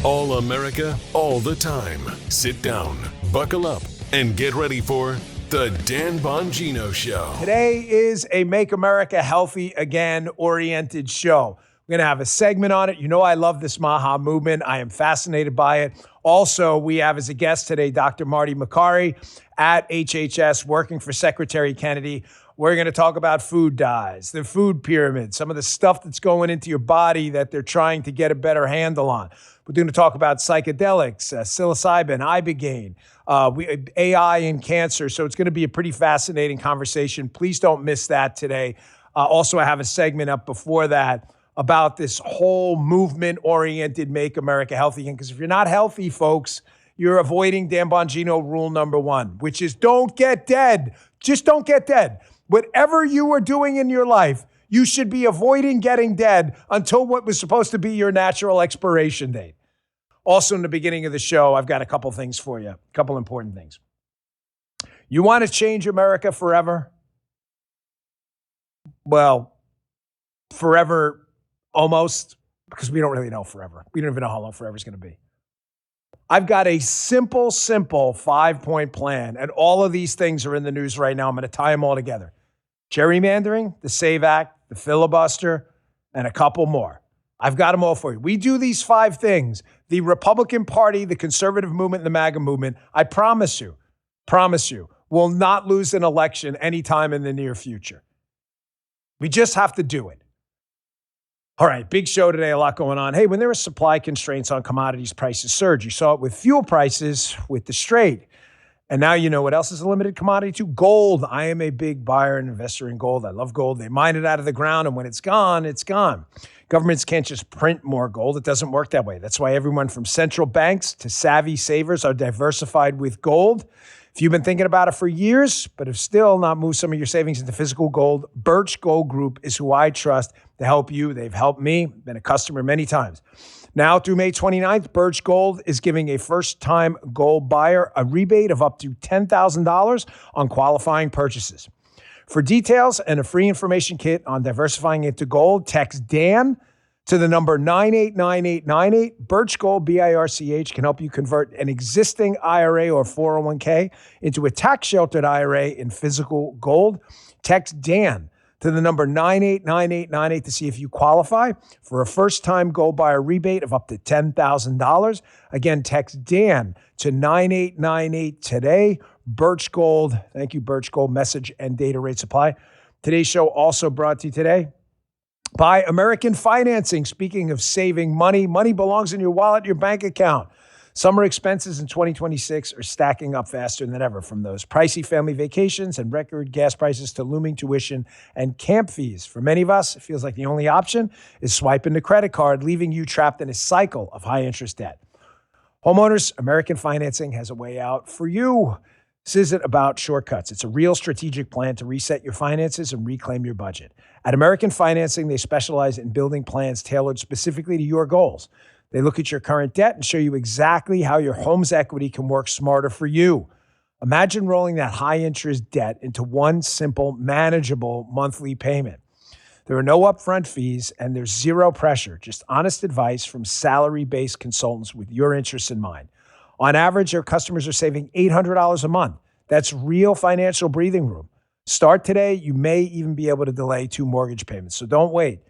All America, all the time. Sit down, buckle up, and get ready for The Dan Bongino Show. Today is a Make America Healthy Again oriented show. We're going to have a segment on it. You know I love this MAHA movement. I am fascinated by it. Also, we have as a guest today Dr. Marty Makary at HHS working for Secretary Kennedy. We're going to talk about food dyes, the food pyramid, some of the stuff that's going into your body that they're trying to get a better handle on. We're going to talk about psychedelics, psilocybin, ibogaine, AI and cancer. So it's going to be a pretty fascinating conversation. Please don't miss that today. Also, I have a segment up before that about this whole movement-oriented Make America Healthy Again. Because if you're not healthy, folks, you're avoiding Dan Bongino rule number one, which is don't get dead. Just don't get dead. Whatever you are doing in your life, you should be avoiding getting dead until what was supposed to be your natural expiration date. Also, in the beginning of the show, I've got a couple things for you, a couple important things. You want to change America forever? Well, forever almost, because we don't really know forever. We don't even know how long forever is going to be. I've got a simple 5-point plan, and all of these things are in the news right now. I'm going to tie them all together. Gerrymandering, the SAVE Act, the filibuster, and a couple more. I've got them all for you. We do these 5 things. The Republican Party, the conservative movement, and the MAGA movement, I promise you, will not lose an election anytime in the near future. We just have to do it. All right, big show today, a lot going on. Hey, when there are supply constraints on commodities, prices surge. You saw it with fuel prices, with the Strait. And now you know what else is a limited commodity too? Gold. I am a big buyer and investor in gold. I love gold. They mine it out of the ground, and when it's gone, it's gone. Governments can't just print more gold. It doesn't work that way. That's why everyone from central banks to savvy savers are diversified with gold. If you've been thinking about it for years, but have still not moved some of your savings into physical gold, Birch Gold Group is who I trust to help you. They've helped me, been a customer many times. Now through May 29th, Birch Gold is giving a first-time gold buyer a rebate of up to $10,000 on qualifying purchases. For details and a free information kit on diversifying into gold, text Dan to the number 989898. Birch Gold, BIRCH, can help you convert an existing IRA or 401k into a tax-sheltered IRA in physical gold. Text Dan to the number 989898 to see if you qualify for a first-time gold buyer rebate of up to $10,000. Again, text Dan to 9898 today. Birch Gold. Thank you, Birch Gold. Message and data rate supply. Today's show also brought to you today by American Financing. Speaking of saving money, money belongs in your wallet, your bank account. Summer expenses in 2026 are stacking up faster than ever, from those pricey family vacations and record gas prices to looming tuition and camp fees. For many of us, it feels like the only option is swiping the credit card, leaving you trapped in a cycle of high interest debt. Homeowners, American Financing has a way out for you. This isn't about shortcuts. It's a real strategic plan to reset your finances and reclaim your budget. At American Financing, they specialize in building plans tailored specifically to your goals. They look at your current debt and show you exactly how your home's equity can work smarter for you. Imagine rolling that high-interest debt into one simple, manageable monthly payment. There are no upfront fees, and there's zero pressure, just honest advice from salary-based consultants with your interests in mind. On average, their customers are saving $800 a month. That's real financial breathing room. Start today. You may even be able to delay 2 mortgage payments, so don't wait.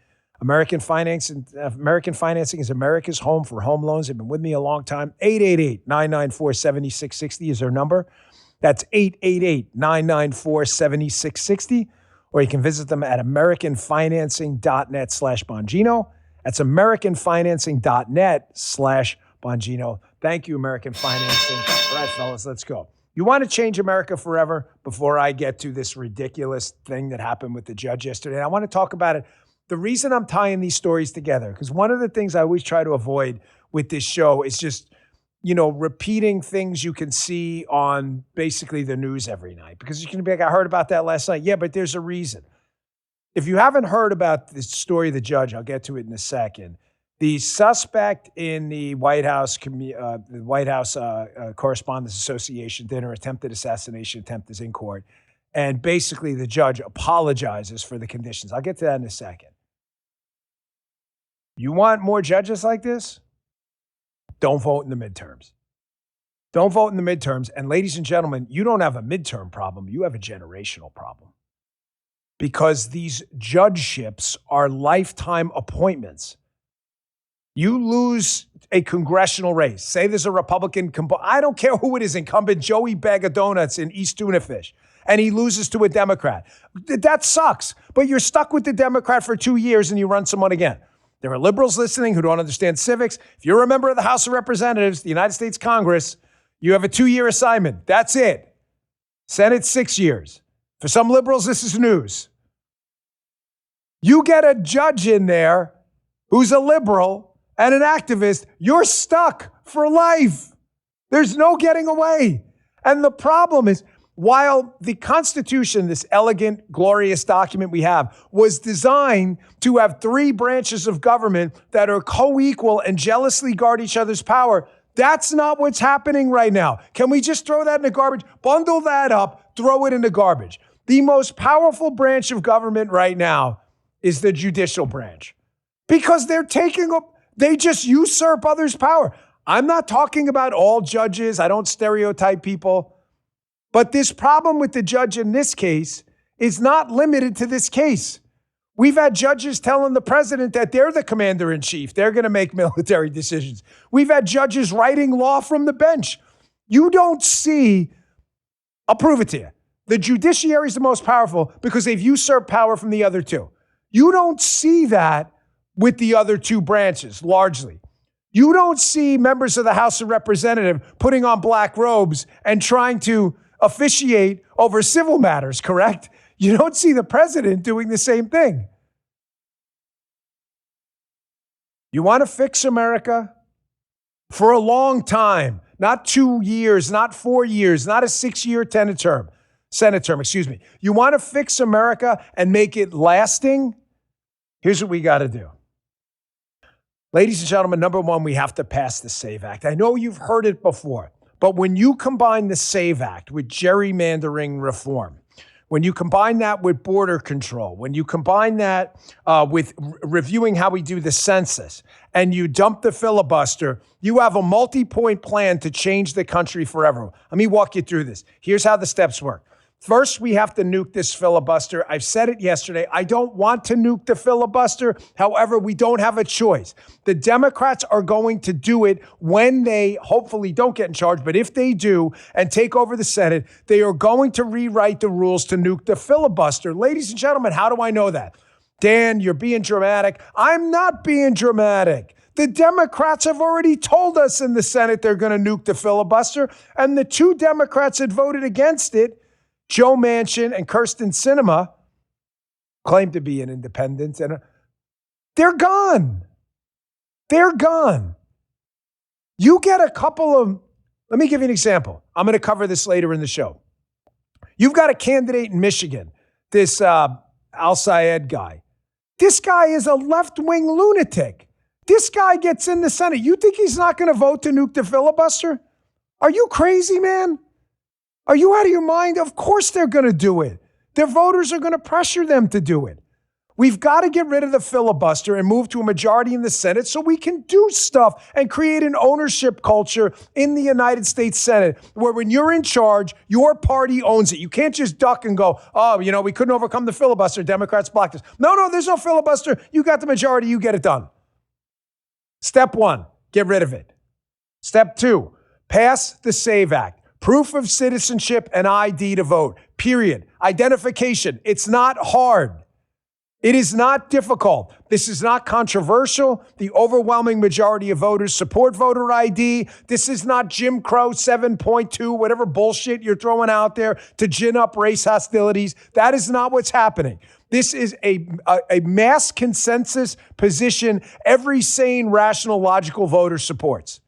American Financing is America's home for home loans. They've been with me a long time. 888-994-7660 is their number. That's 888-994-7660. Or you can visit them at americanfinancing.net/Bongino. That's americanfinancing.net/Bongino. Thank you, American Financing. All right, fellas, let's go. You want to change America forever? Before I get to this ridiculous thing that happened with the judge yesterday, I want to talk about it. The reason I'm tying these stories together, because one of the things I always try to avoid with this show is just, repeating things you can see on basically the news every night. Because you can be like, I heard about that last night. Yeah, but there's a reason. If you haven't heard about the story of the judge, I'll get to it in a second. The suspect in the White House Correspondents Association dinner, attempted assassination attempt, is in court. And basically the judge apologizes for the conditions. I'll get to that in a second. You want more judges like this? don't vote in the midterms. Don't vote in the midterms. And ladies and gentlemen, you don't have a midterm problem. You have a generational problem. Because these judgeships are lifetime appointments. You lose a congressional race. Say there's a Republican, I don't care who it is, incumbent Joey Bag of Donuts in East Tunafish, and he loses to a Democrat. That sucks, but you're stuck with the Democrat for 2 years and you run someone again. There are liberals listening who don't understand civics. If you're a member of the House of Representatives, the United States Congress, you have a 2-year assignment. That's it. Senate, 6 years. For some liberals, this is news. You get a judge in there who's a liberal and an activist, you're stuck for life. There's no getting away. And the problem is, while the Constitution, this elegant, glorious document we have, was designed to have 3 branches of government that are co-equal and jealously guard each other's power, that's not what's happening right now. Can we just throw that in the garbage? Bundle that up, throw it in the garbage. The most powerful branch of government right now is the judicial branch, because they just usurp others' power. I'm not talking about all judges. I don't stereotype people. But this problem with the judge in this case is not limited to this case. We've had judges telling the president that they're the commander-in-chief. They're going to make military decisions. We've had judges writing law from the bench. You don't see, I'll prove it to you. The judiciary is the most powerful because they've usurped power from the other 2. You don't see that with the other 2 branches, largely. You don't see members of the House of Representatives putting on black robes and trying to officiate over civil matters, correct? You don't see the president doing the same thing. You want to fix America? For a long time, not 2 years, not 4 years, not a 6-year Senate term, excuse me. You want to fix America and make it lasting? Here's what we got to do. Ladies and gentlemen, number one, we have to pass the SAVE Act. I know you've heard it before, but when you combine the SAVE Act with gerrymandering reform, when you combine that with border control, when you combine that with reviewing how we do the census, and you dump the filibuster, you have a multi-point plan to change the country forever. Let me walk you through this. Here's how the steps work. First, we have to nuke this filibuster. I've said it yesterday. I don't want to nuke the filibuster. However, we don't have a choice. The Democrats are going to do it when they hopefully don't get in charge. But if they do and take over the Senate, they are going to rewrite the rules to nuke the filibuster. Ladies and gentlemen, how do I know that? Dan, you're being dramatic. I'm not being dramatic. The Democrats have already told us in the Senate they're going to nuke the filibuster. And the 2 Democrats that voted against it, Joe Manchin and Kyrsten Sinema, claim to be an independent, and they're gone. They're gone. You get a couple of, let me give you an example. I'm going to cover this later in the show. You've got a candidate in Michigan, this Al-Sayed guy. This guy is a left-wing lunatic. This guy gets in the Senate. You think he's not going to vote to nuke the filibuster? Are you crazy, man? Are you out of your mind? Of course they're going to do it. Their voters are going to pressure them to do it. We've got to get rid of the filibuster and move to a majority in the Senate so we can do stuff and create an ownership culture in the United States Senate where when you're in charge, your party owns it. You can't just duck and go, oh, we couldn't overcome the filibuster. Democrats blocked us. No, there's no filibuster. You got the majority. You get it done. Step 1, get rid of it. Step 2, pass the SAVE Act. Proof of citizenship and ID to vote, period. Identification, it's not hard. It is not difficult. This is not controversial. The overwhelming majority of voters support voter ID. This is not Jim Crow 7.2, whatever bullshit you're throwing out there to gin up race hostilities. That is not what's happening. This is a mass consensus position every sane, rational, logical voter supports.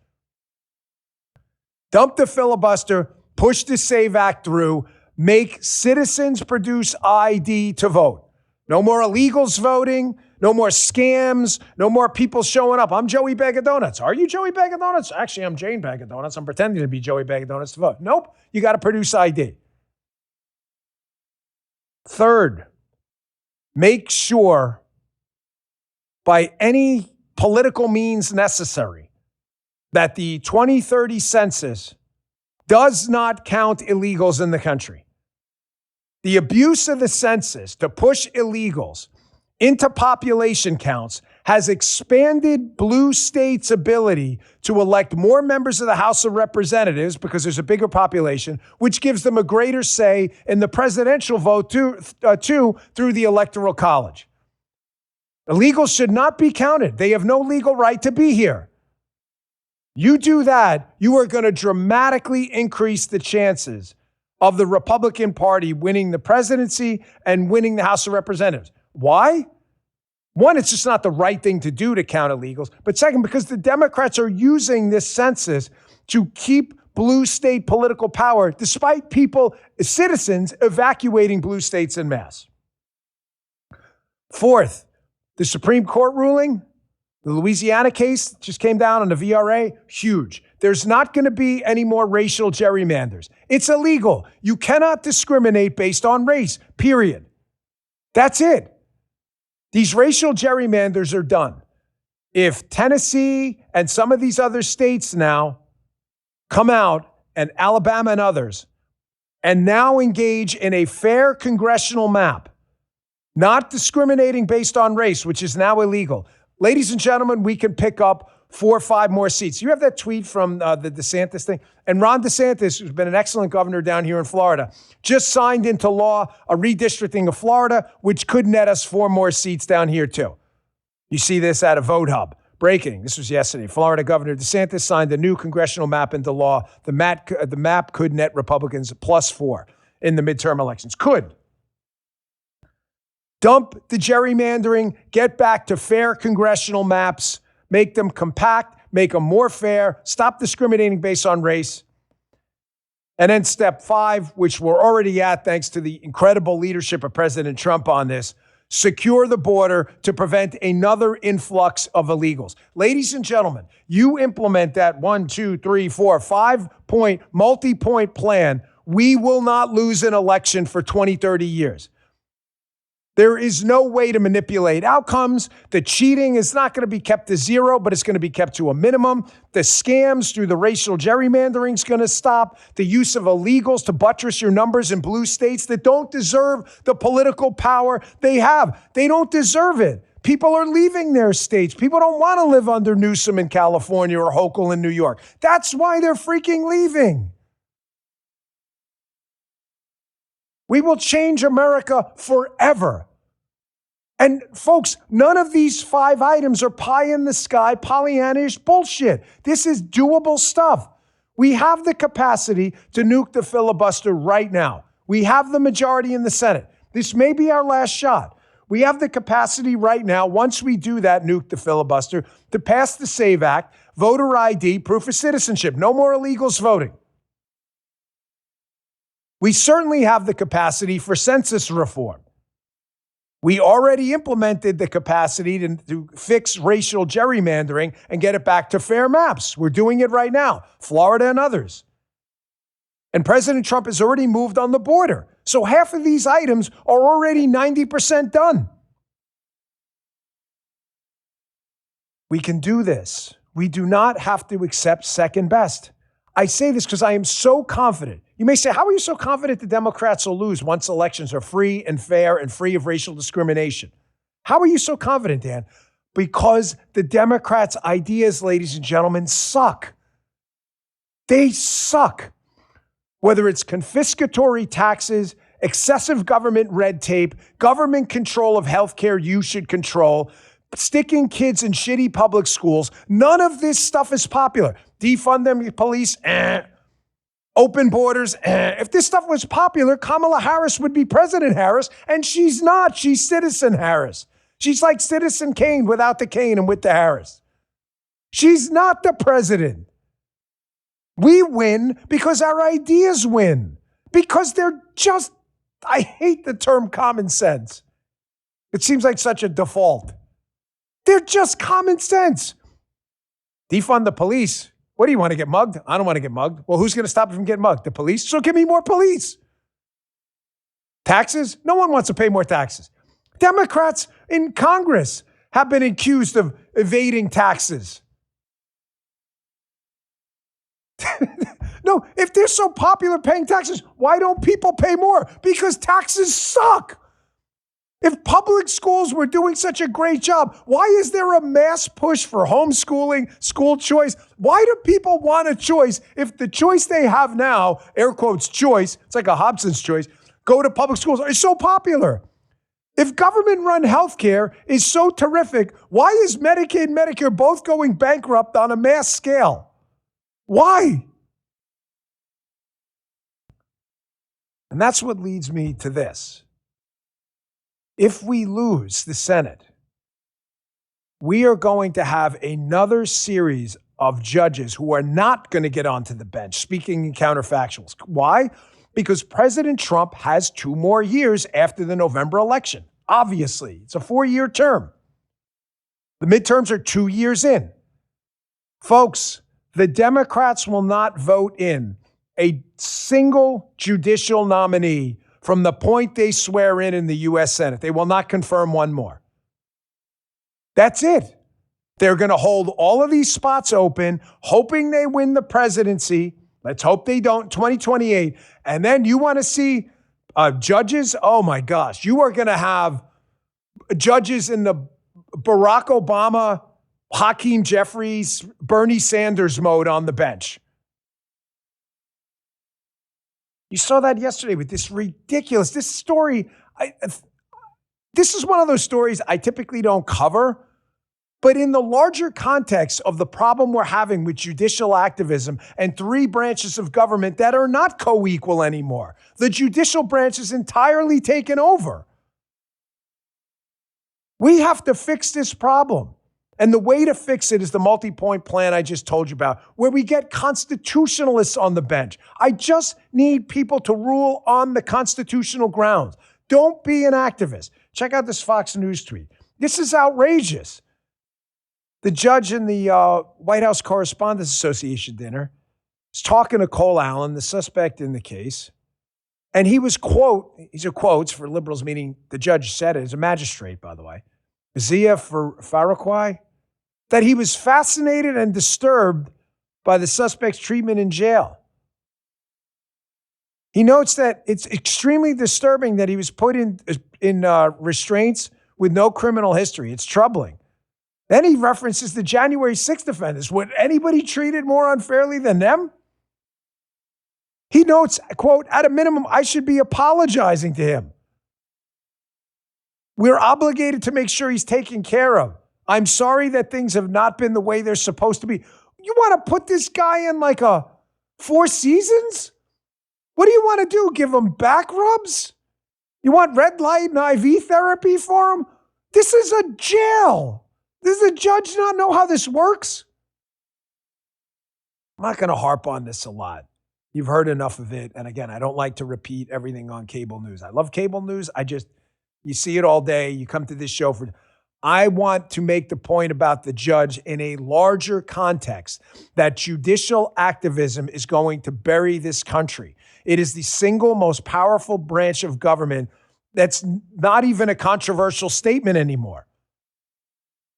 Dump the filibuster, push the SAVE Act through, make citizens produce ID to vote. No more illegals voting, no more scams, no more people showing up. I'm Joey Bag of Donuts. Are you Joey Bag of Donuts? Actually, I'm Jane Bag of Donuts. I'm pretending to be Joey Bag of Donuts to vote. Nope, you got to produce ID. Third, make sure by any political means necessary that the 2030 census does not count illegals in the country. The abuse of the census to push illegals into population counts has expanded blue states' ability to elect more members of the House of Representatives because there's a bigger population, which gives them a greater say in the presidential vote too, through the Electoral College. Illegals should not be counted. They have no legal right to be here. You do that, you are going to dramatically increase the chances of the Republican Party winning the presidency and winning the House of Representatives. Why? One, it's just not the right thing to do to count illegals. But second, because the Democrats are using this census to keep blue state political power, despite citizens evacuating blue states en masse. Fourth, the Supreme Court ruling, the Louisiana case just came down on the VRA, huge. There's not going to be any more racial gerrymanders. It's illegal. You cannot discriminate based on race, period. That's it. These racial gerrymanders are done. If Tennessee and some of these other states now come out, and Alabama and others, and now engage in a fair congressional map, not discriminating based on race, which is now illegal, ladies and gentlemen, we can pick up 4 or 5 more seats. You have that tweet from the DeSantis thing? And Ron DeSantis, who's been an excellent governor down here in Florida, just signed into law a redistricting of Florida, which could net us 4 more seats down here too. You see this out of Vote Hub. Breaking. This was yesterday. Florida Governor DeSantis signed a new congressional map into law. The map could net Republicans +4 in the midterm elections. Could. Dump the gerrymandering, get back to fair congressional maps, make them compact, make them more fair, stop discriminating based on race. And then step 5, which we're already at thanks to the incredible leadership of President Trump on this, secure the border to prevent another influx of illegals. Ladies and gentlemen, you implement that 1, 2, 3, 4, 5-point, multi-point plan, we will not lose an election for 20, 30 years. There is no way to manipulate outcomes. The cheating is not going to be kept to 0, but it's going to be kept to a minimum. The scams through the racial gerrymandering is going to stop. The use of illegals to buttress your numbers in blue states that don't deserve the political power they have. They don't deserve it. People are leaving their states. People don't want to live under Newsom in California or Hochul in New York. That's why they're freaking leaving. We will change America forever. And folks, none of these 5 items are pie in the sky, Pollyanna-ish bullshit. This is doable stuff. We have the capacity to nuke the filibuster right now. We have the majority in the Senate. This may be our last shot. We have the capacity right now, once we do that, nuke the filibuster, to pass the SAVE Act, voter ID, proof of citizenship. No more illegals voting. We certainly have the capacity for census reform. We already implemented the capacity to fix racial gerrymandering and get it back to fair maps. We're doing it right now, Florida and others. And President Trump has already moved on the border. So half of these items are already 90% done. We can do this. We do not have to accept second best. I say this because I am so confident. You may say, how are you so confident the Democrats will lose once elections are free and fair and free of racial discrimination? How are you so confident, Dan? Because the Democrats' ideas, ladies and gentlemen, suck. They suck. Whether it's confiscatory taxes, excessive government red tape, government control of healthcare you should control, sticking kids in shitty public schools, none of this stuff is popular. Defund the police, Open borders, If this stuff was popular, Kamala Harris would be President Harris, and she's not. She's Citizen Harris. She's like Citizen Kane without the cane and with the Harris. She's not the president. We win because our ideas win. Because they're just, I hate the term common sense. It seems like such a default. They're just common sense. Defund the police. What do you want to get mugged? I don't want to get mugged. Well, who's going to stop you from getting mugged? The police? So give me more police. Taxes? No one wants to pay more taxes. Democrats in Congress have been accused of evading taxes. No, if they're so popular paying taxes, why don't people pay more? Because taxes suck. If public schools were doing such a great job, why is there a mass push for homeschooling, school choice? Why do people want a choice if the choice they have now, air quotes choice, it's like a Hobson's choice, go to public schools, is so popular? If government-run healthcare is so terrific, why is Medicaid and Medicare both going bankrupt on a mass scale? Why? And that's what leads me to this. If we lose the Senate, we are going to have another series of judges who are not going to get onto the bench, speaking in counterfactuals. Why? Because President Trump has 2 more years after the November election. Obviously, it's a 4-year term. The midterms are 2 years in. Folks, the Democrats will not vote in a single judicial nominee from the point they swear in the U.S. Senate. They will not confirm one more. That's it. They're going to hold all of these spots open, hoping they win the presidency. Let's hope they don't, 2028. And then you want to see judges? Oh, my gosh. You are going to have judges in the Barack Obama, Hakeem Jeffries, Bernie Sanders mode on the bench. You saw that yesterday with this story. This is one of those stories I typically don't cover, but in the larger context of the problem we're having with judicial activism and 3 branches of government that are not co-equal anymore, the judicial branch is entirely taken over. We have to fix this problem. And the way to fix it is the multi-point plan I just told you about, where we get constitutionalists on the bench. I just need people to rule on the constitutional grounds. Don't be an activist. Check out this Fox News tweet. This is outrageous. The judge in the White House Correspondents Association dinner is talking to Cole Allen, the suspect in the case. And he was, these are quotes for liberals, meaning the judge said it, as a magistrate, by the way, Zia Farquhar, that he was fascinated and disturbed by the suspect's treatment in jail. He notes that it's extremely disturbing that he was put in restraints with no criminal history. It's troubling. Then he references the January 6th offenders. Was anybody treated more unfairly than them? He notes, quote, at a minimum, I should be apologizing to him. We're obligated to make sure he's taken care of. I'm sorry that things have not been the way they're supposed to be. You want to put this guy in like a 4 Seasons? What do you want to do? Give him back rubs? You want red light and IV therapy for him? This is a jail. Does the judge not know how this works? I'm not going to harp on this a lot. You've heard enough of it. And again, I don't like to repeat everything on cable news. I love cable news. You see it all day. You come to this show for... I want to make the point about the judge in a larger context that judicial activism is going to bury this country. It is the single most powerful branch of government that's not even a controversial statement anymore.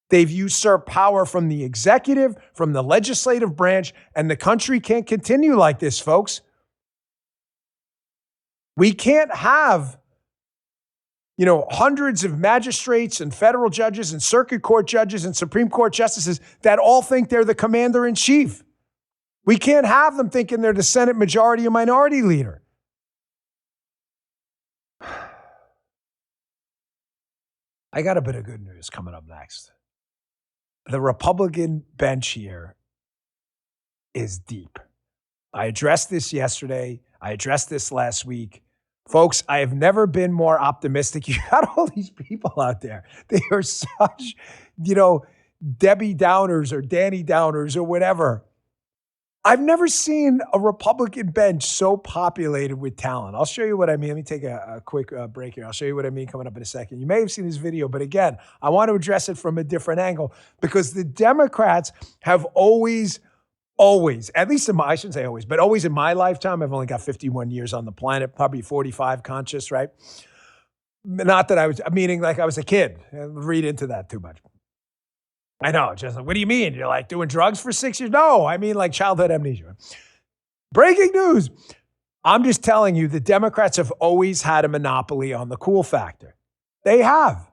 They've usurped power from the executive, from the legislative branch, and the country can't continue like this, folks. We can't have hundreds of magistrates and federal judges and circuit court judges and Supreme Court justices that all think they're the commander in chief. We can't have them thinking they're the Senate majority or minority leader. I got a bit of good news coming up next. The Republican bench here is deep. I addressed this yesterday. I addressed this last week. Folks, I have never been more optimistic. You got all these people out there. They are such, Debbie Downers or Danny Downers or whatever. I've never seen a Republican bench so populated with talent. I'll show you what I mean. Let me take a quick break here. I'll show you what I mean coming up in a second. You may have seen this video, but again, I want to address it from a different angle because the Democrats have always, at least I shouldn't say always, but always in my lifetime, I've only got 51 years on the planet, probably 45 conscious, right? Not that I was, meaning like I was a kid. Read into that too much. I know, just like, what do you mean? You're like doing drugs for 6 years? No, I mean like childhood amnesia. Breaking news. I'm just telling you, the Democrats have always had a monopoly on the cool factor. They have.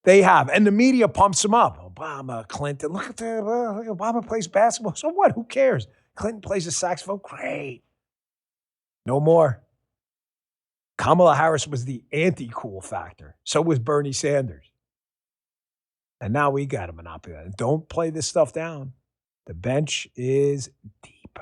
And the media pumps them up. Obama, Clinton, look at Obama plays basketball. So what? Who cares? Clinton plays a saxophone. Great. No more. Kamala Harris was the anti-cool factor. So was Bernie Sanders. And now we got a monopoly. Don't play this stuff down. The bench is deep.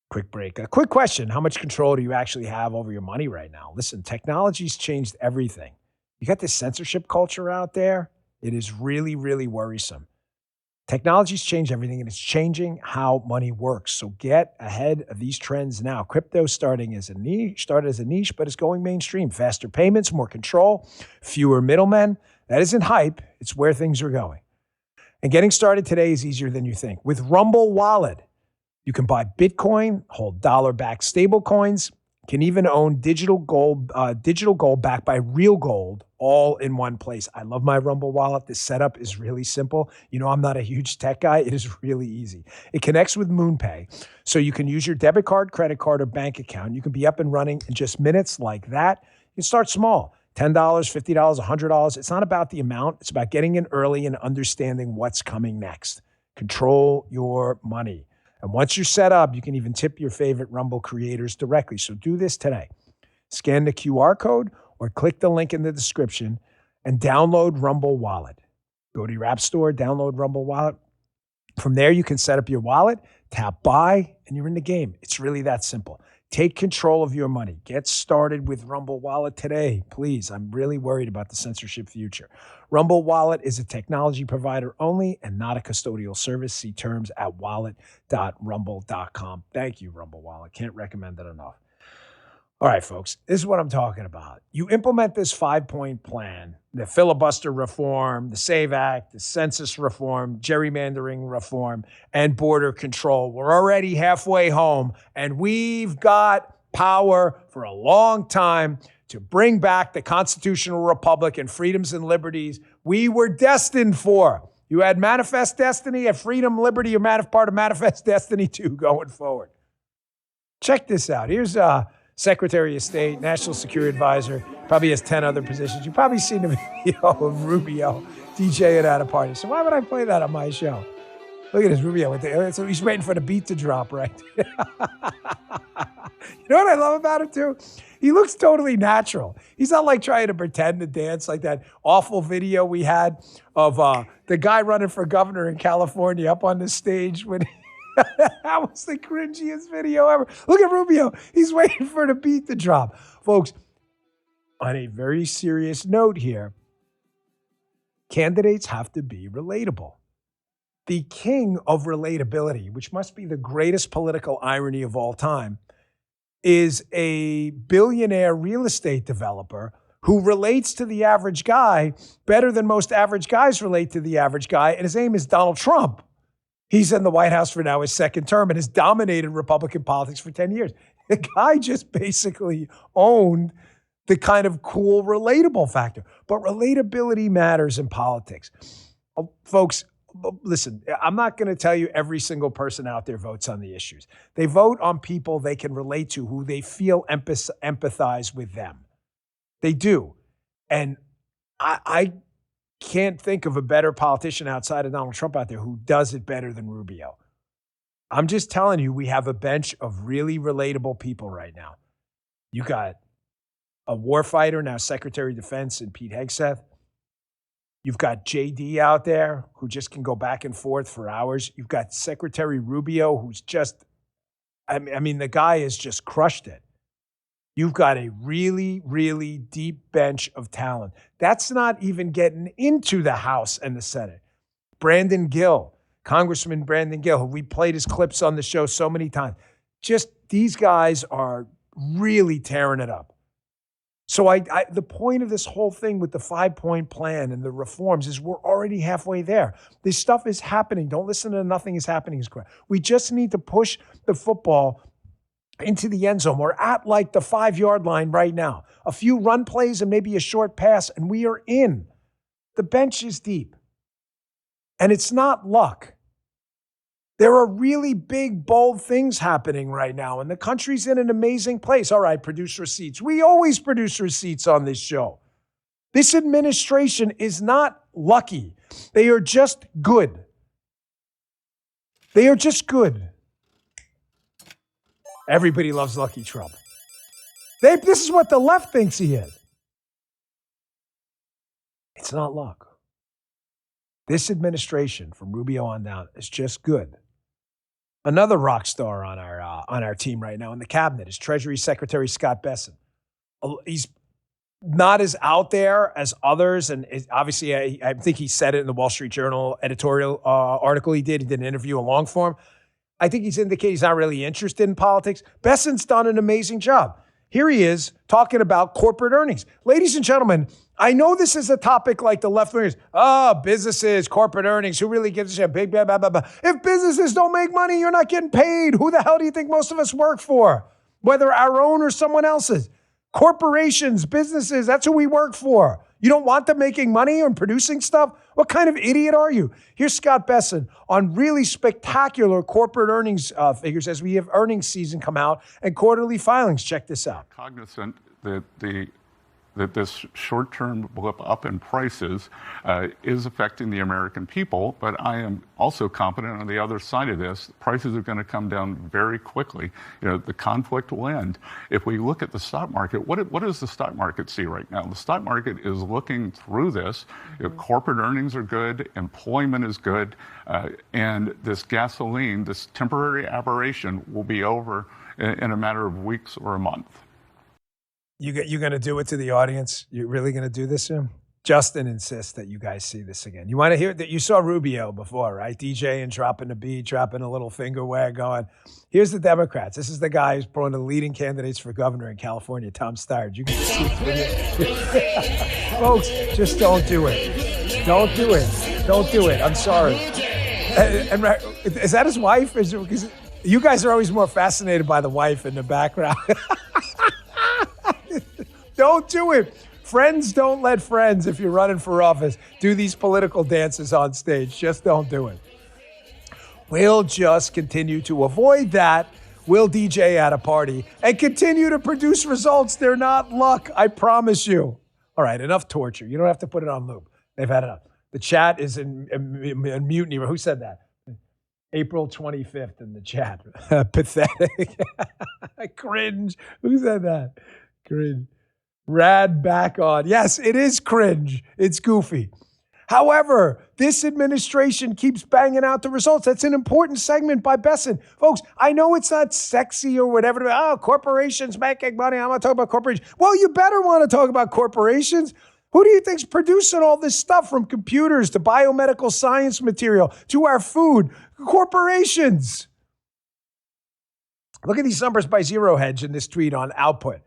Quick break. A quick question. How much control do you actually have over your money right now? Listen, technology's changed everything. You got this censorship culture out there. It is really, really worrisome. Technology's changed everything, and it's changing how money works. So get ahead of these trends now. Crypto started as a niche, but it's going mainstream. Faster payments, more control, fewer middlemen. That isn't hype. It's where things are going. And getting started today is easier than you think. With Rumble Wallet, you can buy Bitcoin, hold dollar-backed stable coins, can even own digital gold backed by real gold, all in one place. I love my Rumble Wallet. The setup is really simple. You know, I'm not a huge tech guy. It is really easy. It connects with MoonPay, so you can use your debit card, credit card, or bank account. You can be up and running in just minutes like that. You can start small. $10, $50, $100. It's not about the amount. It's about getting in early and understanding what's coming next. Control your money. And once you're set up, you can even tip your favorite Rumble creators directly. So do this today. Scan the QR code or click the link in the description and download Rumble Wallet. Go to your app store, download Rumble Wallet. From there, you can set up your wallet, tap buy, and you're in the game. It's really that simple. Take control of your money. Get started with Rumble Wallet today, please. I'm really worried about the censorship future. Rumble Wallet is a technology provider only and not a custodial service. See terms at wallet.rumble.com. Thank you, Rumble Wallet. Can't recommend it enough. All right, folks, this is what I'm talking about. You implement this 5-point plan, the filibuster reform, the SAVE Act, the census reform, gerrymandering reform, and border control. We're already halfway home, and we've got power for a long time to bring back the constitutional republic and freedoms and liberties we were destined for. You had manifest destiny, a freedom, liberty, or part of manifest destiny too going forward. Check this out. Here's Secretary of State, National Security Advisor, probably has 10 other positions. You've probably seen a video of Rubio DJing at a party. So why would I play that on my show? Look at this Rubio. So he's waiting for the beat to drop, right? You know what I love about it, too? He looks totally natural. He's not like trying to pretend to dance like that awful video we had of the guy running for governor in California up on the stage when that was the cringiest video ever. Look at Rubio. He's waiting for the beat to drop. Folks, on a very serious note here, candidates have to be relatable. The king of relatability, which must be the greatest political irony of all time, is a billionaire real estate developer who relates to the average guy better than most average guys relate to the average guy, and his name is Donald Trump. He's in the White House for now his second term and has dominated Republican politics for 10 years. The guy just basically owned the kind of cool, relatable factor. But relatability matters in politics. Folks, listen, I'm not going to tell you every single person out there votes on the issues. They vote on people they can relate to, who they feel empathize with them. They do. And I can't think of a better politician outside of Donald Trump out there who does it better than Rubio. I'm just telling you, we have a bench of really relatable people right now. You got a warfighter, now Secretary of Defense, in Pete Hegseth. You've got JD out there who just can go back and forth for hours. You've got Secretary Rubio, who's just, I mean, the guy has just crushed it. You've got a really, really deep bench of talent. That's not even getting into the House and the Senate. Brandon Gill, Congressman Brandon Gill, who we played his clips on the show so many times. Just these guys are really tearing it up. So the point of this whole thing with the 5-point plan and the reforms is we're already halfway there. This stuff is happening. Don't listen to nothing is happening. We just need to push the football into the end zone. We're at like the 5-yard line right now. A few run plays and maybe a short pass, and we are in. The bench is deep. And it's not luck. There are really big, bold things happening right now, and the country's in an amazing place. All right, produce receipts. We always produce receipts on this show. This administration is not lucky. They are just good. They are just good. Everybody loves Lucky Trump. This is what the left thinks he is. It's not luck. This administration, from Rubio on down, is just good. Another rock star on our team right now in the cabinet is Treasury Secretary Scott Bessent. He's not as out there as others, and obviously I think he said it in the Wall Street Journal editorial article he did. He did an interview in long form. I think he's indicated he's not really interested in politics. Bessent's done an amazing job. Here he is talking about corporate earnings. Ladies and gentlemen, I know this is a topic like the left wingers. Businesses, corporate earnings, who really gives a shit? Big, blah, blah, blah, blah. If businesses don't make money, you're not getting paid. Who the hell do you think most of us work for? Whether our own or someone else's. Corporations, businesses, that's who we work for. You don't want them making money and producing stuff? What kind of idiot are you? Here's Scott Bessent on really spectacular corporate earnings figures as we have earnings season come out and quarterly filings. Check this out. Cognizant that this short-term blip up in prices is affecting the American people, but I am also confident on the other side of this, prices are going to come down very quickly. The conflict will end. If we look at the stock market, what does the stock market see right now? The stock market is looking through this. Corporate earnings are good, employment is good, and this gasoline, this temporary aberration will be over in a matter of weeks or a month. You're going to do it to the audience? You're really going to do this to him? Justin insists that you guys see this again. You want to hear that? You saw Rubio before, right? DJ and dropping the beat, dropping a little finger wag going. Here's the Democrats. This is the guy who's one of the leading candidates for governor in California, Tom Steyer. You can see it. Folks, just don't do it. Don't do it. Don't do it. I'm sorry. And is that his wife? Because you guys are always more fascinated by the wife in the background. Don't do it. Friends don't let friends, if you're running for office, do these political dances on stage. Just don't do it. We'll just continue to avoid that. We'll DJ at a party and continue to produce results. They're not luck, I promise you. All right, enough torture. You don't have to put it on loop. They've had enough. The chat is in mutiny. Who said that? April 25th in the chat. Pathetic. Cringe. Who said that? Cringe. Rad back on. Yes, it is cringe. It's goofy. However, this administration keeps banging out the results. That's an important segment by Bessent. Folks, I know it's not sexy or whatever. Corporations making money. I'm going to talk about corporations. Well, you better want to talk about corporations. Who do you think's producing all this stuff, from computers to biomedical science material to our food? Corporations. Look at these numbers by Zero Hedge in this tweet on output.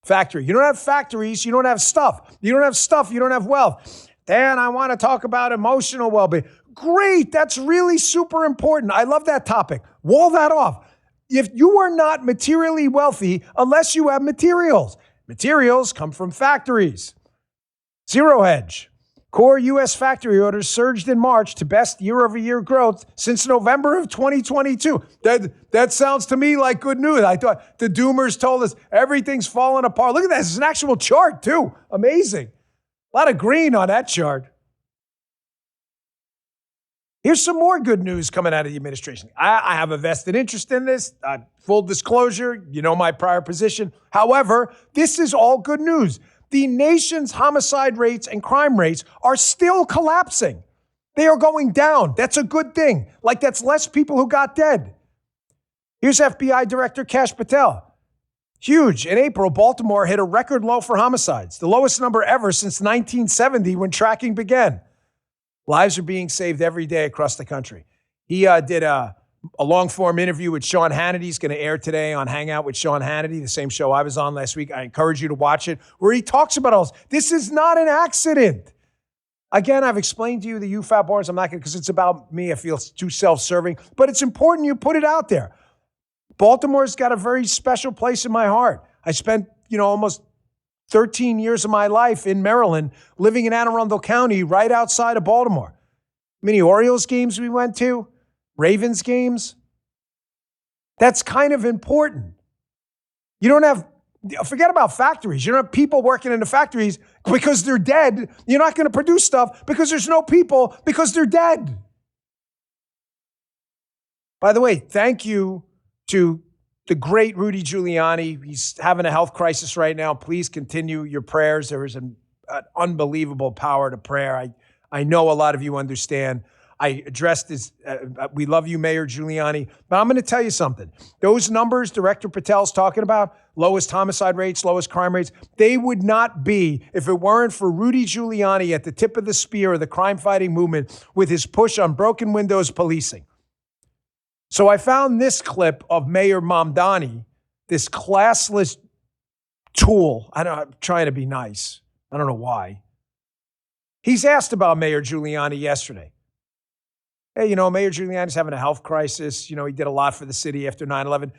Factory. You don't have factories, you don't have stuff. You don't have stuff, you don't have wealth. Dan, I want to talk about emotional well-being. Great, that's really super important. I love that topic. Wall that off. If you are not materially wealthy unless you have materials. Materials come from factories. Zero Hedge. Core U.S. factory orders surged in March to best year-over-year growth since November of 2022. That sounds to me like good news. I thought the doomers told us everything's falling apart. Look at that. It's an actual chart, too. Amazing. A lot of green on that chart. Here's some more good news coming out of the administration. I have a vested interest in this. Full disclosure, you know my prior position. However, this is all good news. The nation's homicide rates and crime rates are still collapsing. They are going down. That's a good thing. Like, that's less people who got dead. Here's FBI Director Kash Patel. Huge. In April, Baltimore hit a record low for homicides, the lowest number ever since 1970 when tracking began. Lives are being saved every day across the country. He did a long-form interview with Sean Hannity. He's going to air today on Hangout with Sean Hannity, the same show I was on last week. I encourage you to watch it, where he talks about all this. This is not an accident. Again, I've explained to you the UFAP bars. I'm not going to, because it's about me. I feel it's too self-serving, but it's important you put it out there. Baltimore's got a very special place in my heart. I spent, almost 13 years of my life in Maryland, living in Anne Arundel County, right outside of Baltimore. Many Orioles games we went to. Ravens games. That's kind of important. You don't have, forget about factories. You don't have people working in the factories because they're dead. You're not going to produce stuff because there's no people because they're dead. By the way, thank you to the great Rudy Giuliani. He's having a health crisis right now. Please continue your prayers. There is an unbelievable power to prayer. I know a lot of you understand. I addressed this. We love you, Mayor Giuliani. But I'm going to tell you something. Those numbers Director Patel's talking about, lowest homicide rates, lowest crime rates, they would not be if it weren't for Rudy Giuliani at the tip of the spear of the crime-fighting movement with his push on broken windows policing. So I found this clip of Mayor Mamdani, this classless tool. I'm trying to be nice. I don't know why. He's asked about Mayor Giuliani yesterday. Hey, Mayor Giuliani's having a health crisis. He did a lot for the city after 9/11.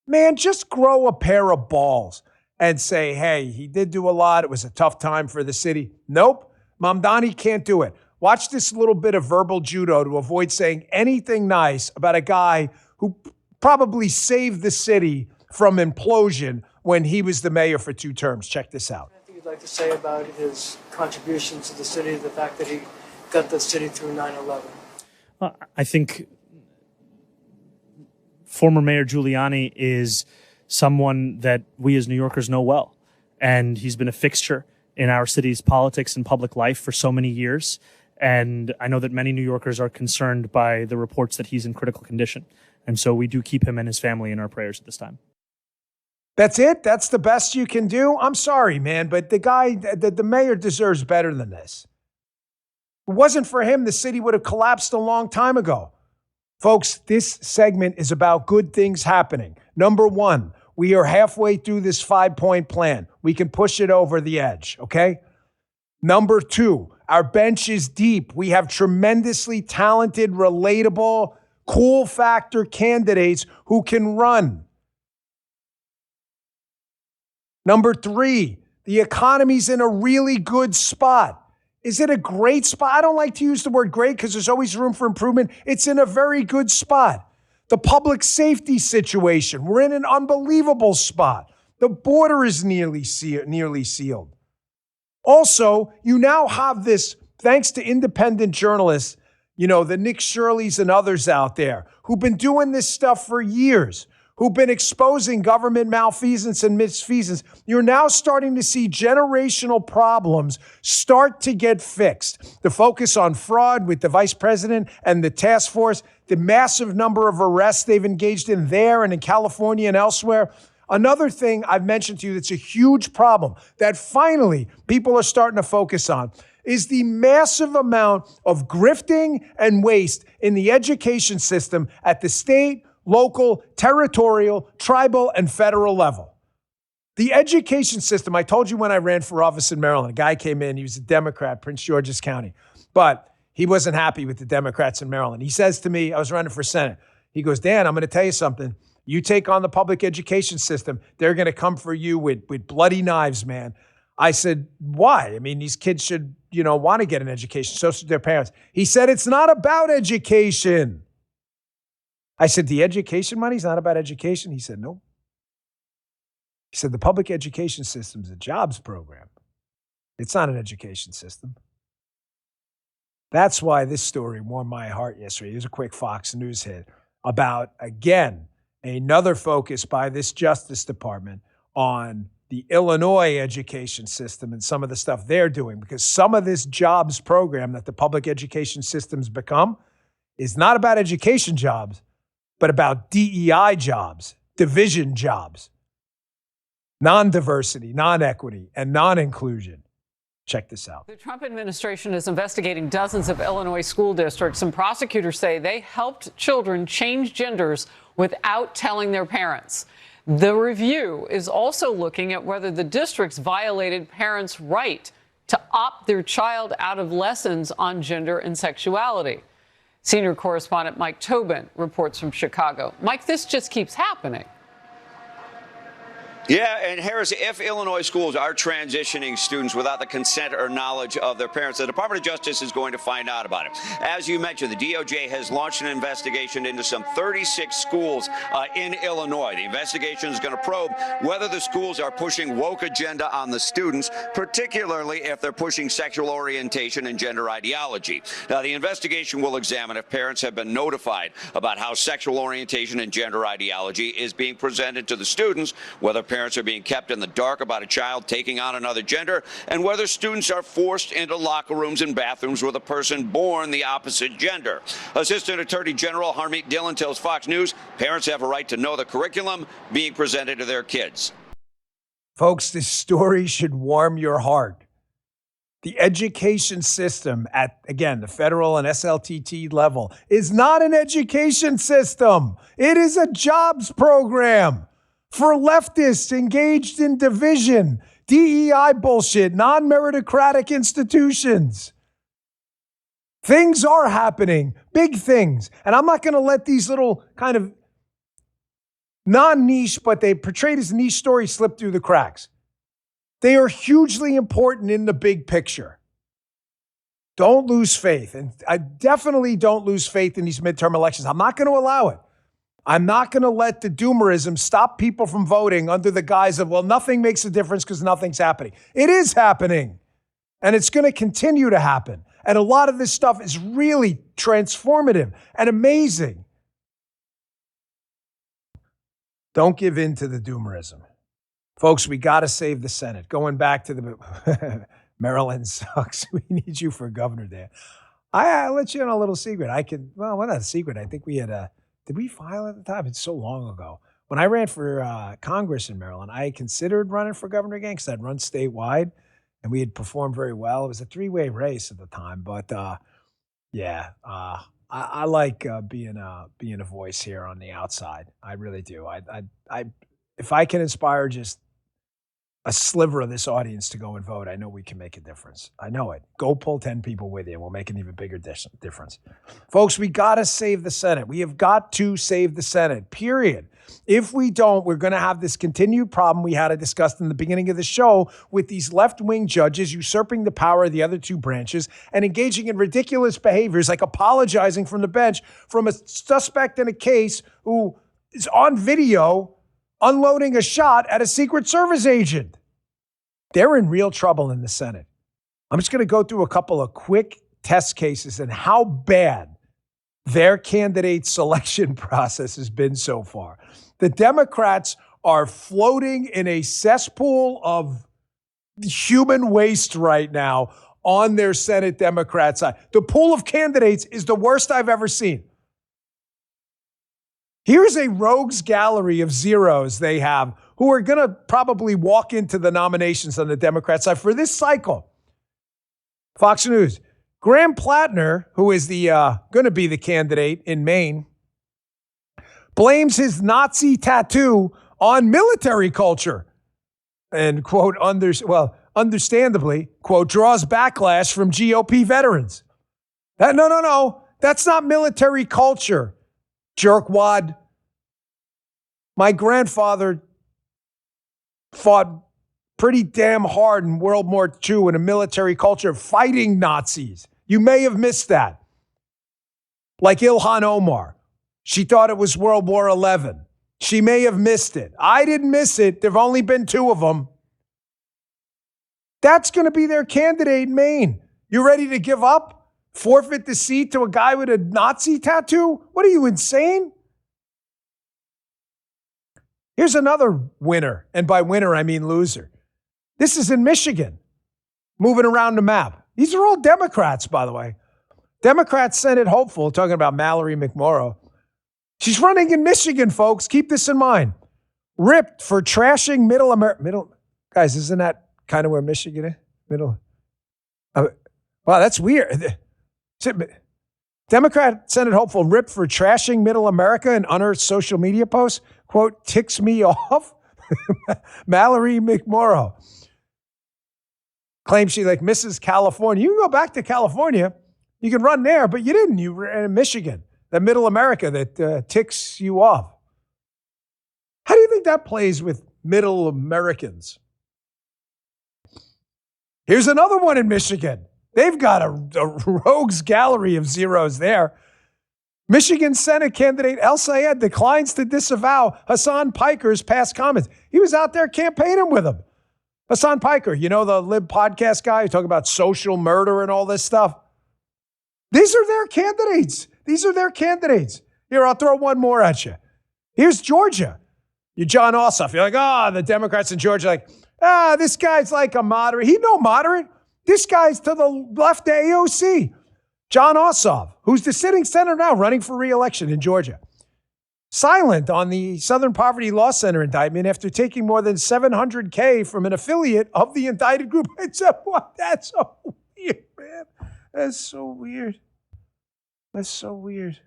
Man, just grow a pair of balls and say, hey, he did do a lot. It was a tough time for the city. Nope, Mamdani can't do it. Watch this little bit of verbal judo to avoid saying anything nice about a guy who probably saved the city from implosion when he was the mayor for 2 terms. Check this out. Anything you'd like to say about his contributions to the city, the fact that he got the city through 9/11? I think former Mayor Giuliani is someone that we as New Yorkers know well, and he's been a fixture in our city's politics and public life for so many years. And I know that many New Yorkers are concerned by the reports that he's in critical condition. And so we do keep him and his family in our prayers at this time. That's it? That's the best you can do? I'm sorry, man, but the mayor deserves better than this. If it wasn't for him, the city would have collapsed a long time ago. Folks, this segment is about good things happening. Number 1, we are halfway through this 5-point plan. We can push it over the edge, okay? Number 2, our bench is deep. We have tremendously talented, relatable, cool factor candidates who can run. Number 3, the economy's in a really good spot. Is it a great spot? I don't like to use the word great because there's always room for improvement. It's in a very good spot. The public safety situation, we're in an unbelievable spot. The border is nearly sealed. Also, you now have this, thanks to independent journalists, the Nick Shirleys and others out there who've been doing this stuff for years, who've been exposing government malfeasance and misfeasance. You're now starting to see generational problems start to get fixed. The focus on fraud with the vice president and the task force, the massive number of arrests they've engaged in there and in California and elsewhere. Another thing I've mentioned to you that's a huge problem that finally people are starting to focus on is the massive amount of grifting and waste in the education system at the state, local, territorial, tribal, and federal level. The education system, I told you when I ran for office in Maryland, a guy came in, he was a Democrat, Prince George's County, but he wasn't happy with the Democrats in Maryland. He says to me, I was running for Senate, he goes, Dan, I'm going to tell you something. You take on the public education system, they're going to come for you with bloody knives, man. I said, why? I mean, these kids should, want to get an education, so should their parents. He said, it's not about education. I said, the education money's not about education? He said, no. He said, the public education system's a jobs program. It's not an education system. That's why this story warmed my heart yesterday. Here's a quick Fox News hit about, again, another focus by this Justice Department on the Illinois education system and some of the stuff they're doing, because some of this jobs program that the public education system's become is not about education jobs, but about DEI jobs, division jobs, non-diversity, non-equity, and non-inclusion. Check this out. The Trump administration is investigating dozens of Illinois school districts, and prosecutors say they helped children change genders without telling their parents. The review is also looking at whether the districts violated parents' right to opt their child out of lessons on gender and sexuality. Senior correspondent Mike Tobin reports from Chicago. Mike, this just keeps happening. Yeah, and Harris, if Illinois schools are transitioning students without the consent or knowledge of their parents, the Department of Justice is going to find out about it. As you mentioned, the DOJ has launched an investigation into some 36 schools in Illinois. The investigation is going to probe whether the schools are pushing woke agenda on the students, particularly if they're pushing sexual orientation and gender ideology. Now, the investigation will examine if parents have been notified about how sexual orientation and gender ideology is being presented to the students, whether parents are being kept in the dark about a child taking on another gender, and whether students are forced into locker rooms and bathrooms with a person born the opposite gender. Assistant Attorney General Harmeet Dillon tells Fox News parents have a right to know the curriculum being presented to their kids. Folks, this story should warm your heart. The education system at, again, the federal and SLTT level is not an education system. It is a jobs program for leftists engaged in division, DEI bullshit, non-meritocratic institutions. Things are happening, big things. And I'm not going to let these little kind of non-niche, but they portrayed as niche stories slip through the cracks. They are hugely important in the big picture. Don't lose faith. And I definitely don't lose faith in these midterm elections. I'm not going to allow it. I'm not going to let the doomerism stop people from voting under the guise of, well, nothing makes a difference because nothing's happening. It is happening, and it's going to continue to happen. And a lot of this stuff is really transformative and amazing. Don't give in to the doomerism. Folks, we got to save the Senate. Going back to the Maryland sucks. We need you for governor there. I'll let you in a little secret. Well, not a secret. I think we had did we file at the time? It's so long ago. When I ran for Congress in Maryland, I considered running for governor again because I'd run statewide and we had performed very well. It was a three-way race at the time. But I like being a voice here on the outside. I really do. If I can inspire just a sliver of this audience to go and vote, I know we can make a difference. I know it. Go pull 10 people with you and we'll make an even bigger difference. Folks, we got to save the Senate. We have got to save the Senate, period. If we don't, we're going to have this continued problem we had discussed in the beginning of the show with these left-wing judges usurping the power of the other two branches and engaging in ridiculous behaviors like apologizing from the bench from a suspect in a case who is on video unloading a shot at a Secret Service agent. They're in real trouble in the Senate. I'm just going to go through a couple of quick test cases and how bad their candidate selection process has been so far. The Democrats are floating in a cesspool of human waste right now on their Senate Democrat side. The pool of candidates is the worst I've ever seen. Here's a rogues gallery of zeros they have who are going to probably walk into the nominations on the Democrat side for this cycle. Fox News. Graham Plattner, who is the going to be the candidate in Maine, blames his Nazi tattoo on military culture and, quote, understandably, quote, draws backlash from GOP veterans. No. That's not military culture, jerkwad. My grandfather fought pretty damn hard in World War II in a military culture fighting Nazis. You may have missed that. Like Ilhan Omar. She thought it was World War XI. She may have missed it. I didn't miss it. There have only been two of them. That's going to be their candidate in Maine. You ready to give up? Forfeit the seat to a guy with a Nazi tattoo? What are you, insane? Here's another winner, and by winner, I mean loser. This is in Michigan, moving around the map. These are all Democrats, by the way. Democrat Senate hopeful, talking about Mallory McMorrow. She's running in Michigan, folks. Keep this in mind. Ripped for trashing middle America. Guys, isn't that kind of where Michigan is? Wow, that's weird. Democrat Senate hopeful ripped for trashing middle America in unearthed social media posts. Quote, ticks me off. Mallory McMorrow claims she like misses California. You can go back to California. You can run there, but you didn't. You were in Michigan, the middle America that ticks you off. How do you think that plays with middle Americans. Here's another one in Michigan. They've got a rogues gallery of zeros there. Michigan Senate candidate El Sayed declines to disavow Hassan Piker's past comments. He was out there campaigning with him. Hassan Piker, you know, the Lib podcast guy who talk about social murder and all this stuff. These are their candidates. These are their candidates. Here, I'll throw one more at you. Here's Georgia. You're John Ossoff. You're like, the Democrats in Georgia are like, this guy's like a moderate. He's no moderate. This guy's to the left of AOC. John Ossoff, who's the sitting senator now running for re-election in Georgia. Silent on the Southern Poverty Law Center indictment after taking more than $700K from an affiliate of the indicted group. I said, what? That's so weird, man. That's so weird. That's so weird.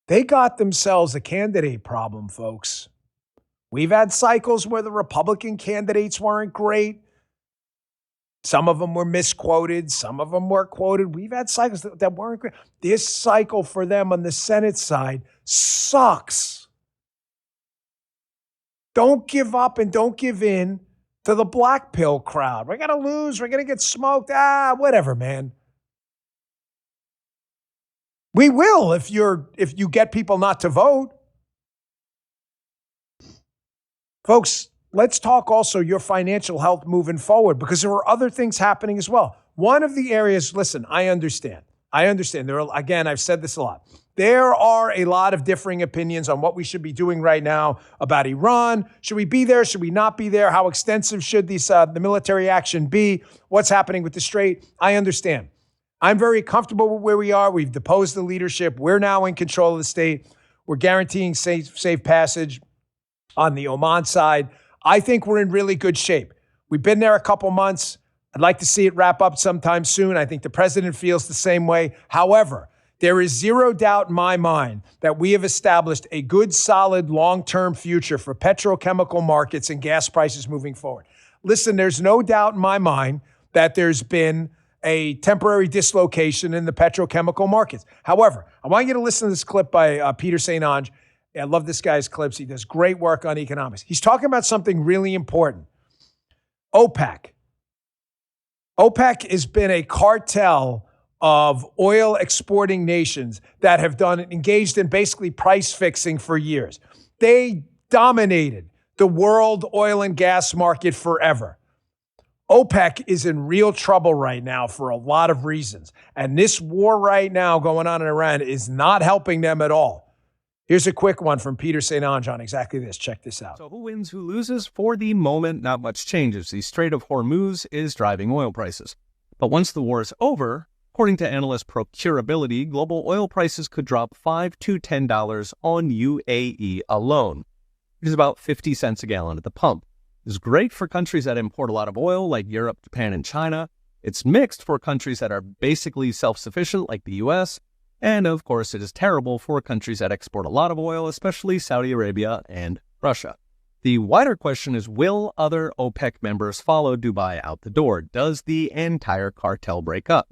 They got themselves a candidate problem, folks. We've had cycles where the Republican candidates weren't great. Some of them were misquoted. Some of them were quoted. We've had cycles that weren't great. This cycle for them on the Senate side sucks. Don't give up and don't give in to the black pill crowd. We're going to lose. We're going to get smoked. Whatever, man. We will if you get people not to vote. Folks, let's talk also your financial health moving forward, because there are other things happening as well. One of the areas, listen, I understand. There are, again, I've said this a lot. There are a lot of differing opinions on what we should be doing right now about Iran. Should we be there? Should we not be there? How extensive should the military action be? What's happening with the Strait? I understand. I'm very comfortable with where we are. We've deposed the leadership. We're now in control of the state. We're guaranteeing safe passage on the Oman side. I think we're in really good shape. We've been there a couple months. I'd like to see it wrap up sometime soon. I think the president feels the same way. However, there is zero doubt in my mind that we have established a good, solid, long-term future for petrochemical markets and gas prices moving forward. Listen, there's no doubt in my mind that there's been a temporary dislocation in the petrochemical markets. However, I want you to listen to this clip by Peter St. Onge. I love this guy's clips. He does great work on economics. He's talking about something really important. OPEC. OPEC has been a cartel of oil exporting nations that have engaged in basically price fixing for years. They dominated the world oil and gas market forever. OPEC is in real trouble right now for a lot of reasons. And this war right now going on in Iran is not helping them at all. Here's a quick one from Peter St. Onge on exactly this. Check this out. So who wins, who loses? For the moment, not much changes. The Strait of Hormuz is driving oil prices. But once the war is over, according to analyst Procurability, global oil prices could drop $5 to $10 on UAE alone, which is about 50 cents a gallon at the pump. It's great for countries that import a lot of oil, like Europe, Japan, and China. It's mixed for countries that are basically self-sufficient, like the U.S., and of course, it is terrible for countries that export a lot of oil, especially Saudi Arabia and Russia. The wider question is, will other OPEC members follow Dubai out the door? Does the entire cartel break up?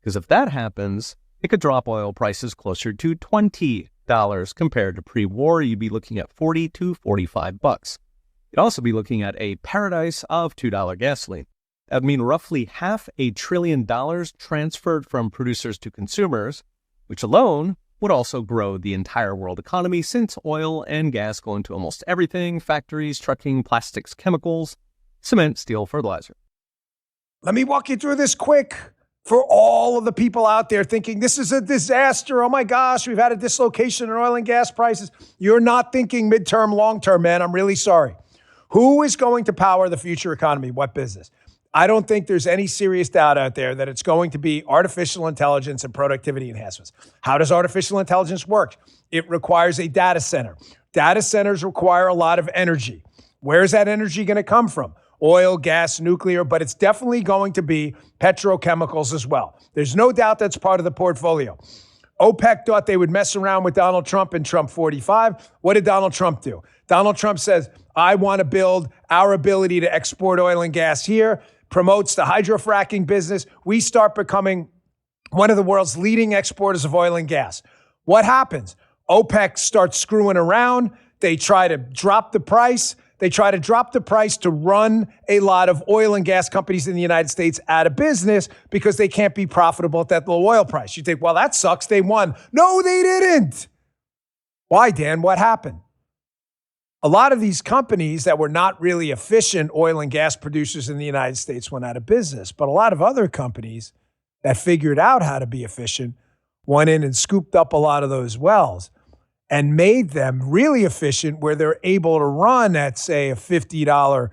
Because if that happens, it could drop oil prices closer to $20 compared to pre-war. You'd be looking at $40 to $45. You'd also be looking at a paradise of $2 gasoline. That would mean roughly $500 billion transferred from producers to consumers, which alone would also grow the entire world economy, since oil and gas go into almost everything: factories, trucking, plastics, chemicals, cement, steel, fertilizer. Let me walk you through this quick for all of the people out there thinking this is a disaster. Oh my gosh, we've had a dislocation in oil and gas prices. You're not thinking midterm, long-term, man. I'm really sorry. Who is going to power the future economy? What business? I don't think there's any serious doubt out there that it's going to be artificial intelligence and productivity enhancements. How does artificial intelligence work? It requires a data center. Data centers require a lot of energy. Where's that energy going to come from? Oil, gas, nuclear, but it's definitely going to be petrochemicals as well. There's no doubt that's part of the portfolio. OPEC thought they would mess around with Donald Trump in Trump 45. What did Donald Trump do? Donald Trump says, I want to build our ability to export oil and gas here, promotes the hydrofracking business. We start becoming one of the world's leading exporters of oil and gas. What happens? OPEC starts screwing around. They try to drop the price. They try to drop the price to run a lot of oil and gas companies in the United States out of business because they can't be profitable at that low oil price. You think, well, that sucks. They won. No, they didn't. Why, Dan? What happened? A lot of these companies that were not really efficient oil and gas producers in the United States went out of business. But a lot of other companies that figured out how to be efficient went in and scooped up a lot of those wells and made them really efficient where they're able to run at, say, a $50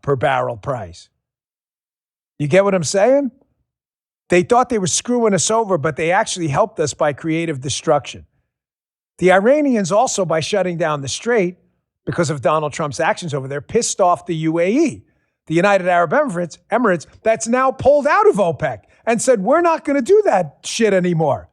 per barrel price. You get what I'm saying? They thought they were screwing us over, but they actually helped us by creative destruction. The Iranians also, by shutting down the Strait, because of Donald Trump's actions over there, pissed off the UAE, the United Arab Emirates, that's now pulled out of OPEC and said, we're not going to do that shit anymore.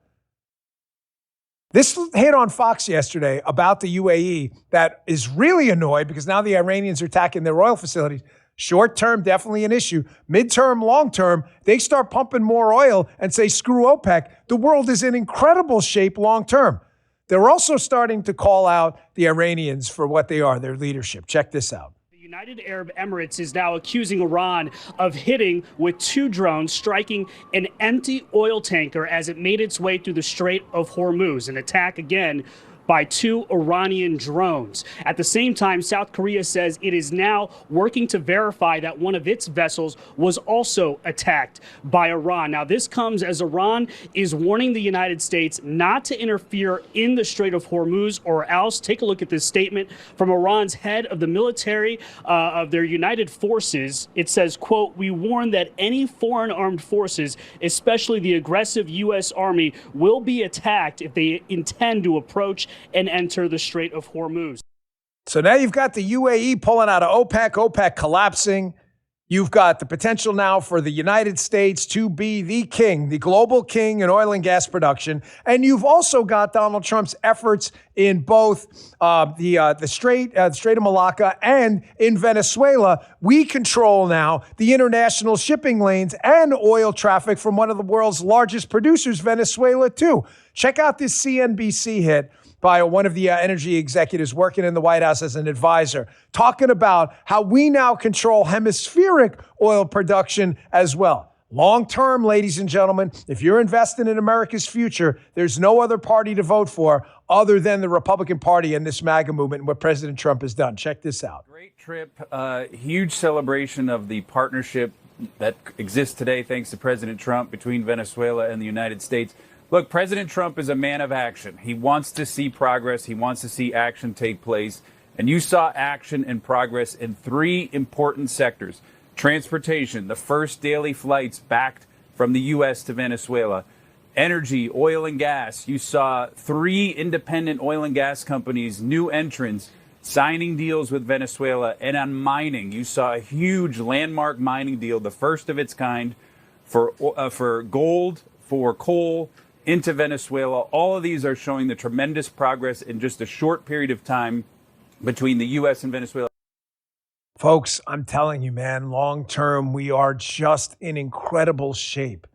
This hit on Fox yesterday about the UAE that is really annoyed because now the Iranians are attacking their oil facilities. Short term, definitely an issue. Midterm, long term, they start pumping more oil and say, screw OPEC. The world is in incredible shape long term. They're also starting to call out the Iranians for what they are, their leadership. Check this out. The United Arab Emirates is now accusing Iran of hitting with 2 drones, striking an empty oil tanker as it made its way through the Strait of Hormuz, an attack again by 2 Iranian drones. At the same time, South Korea says it is now working to verify that one of its vessels was also attacked by Iran. Now, this comes as Iran is warning the United States not to interfere in the Strait of Hormuz or else. Take a look at this statement from Iran's head of the military of their united forces. It says, quote, "We warn that any foreign armed forces, especially the aggressive U.S. Army, will be attacked if they intend to approach and enter the Strait of Hormuz." So now you've got the UAE pulling out of OPEC, OPEC collapsing. You've got the potential now for the United States to be the king, the global king in oil and gas production. And you've also got Donald Trump's efforts in both the Strait of Malacca and in Venezuela. We control now the international shipping lanes and oil traffic from one of the world's largest producers, Venezuela, too. Check out this CNBC hit by one of the energy executives working in the White House as an advisor, talking about how we now control hemispheric oil production as well. Long term, ladies and gentlemen, if you're investing in America's future, there's no other party to vote for other than the Republican Party and this MAGA movement and what President Trump has done. Check this out. Great trip, huge celebration of the partnership that exists today thanks to President Trump between Venezuela and the United States. Look, President Trump is a man of action. He wants to see progress. He wants to see action take place. And you saw action and progress in 3 important sectors. Transportation, the first daily flights back from the U.S. to Venezuela. Energy, oil and gas. You saw 3 independent oil and gas companies, new entrants, signing deals with Venezuela. And on mining, you saw a huge landmark mining deal, the first of its kind for gold, for coal, into Venezuela. All of these are showing the tremendous progress in just a short period of time between the U.S. and Venezuela. Folks, I'm telling you, man, long term, we are just in incredible shape.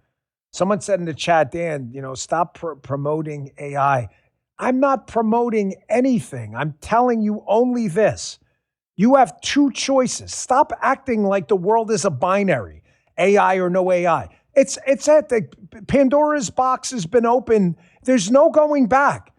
Someone said in the chat, Dan, stop promoting AI. I'm not promoting anything. I'm telling you only this. You have 2 choices. Stop acting like the world is a binary, AI or no AI. It's at the Pandora's box has been open. There's no going back.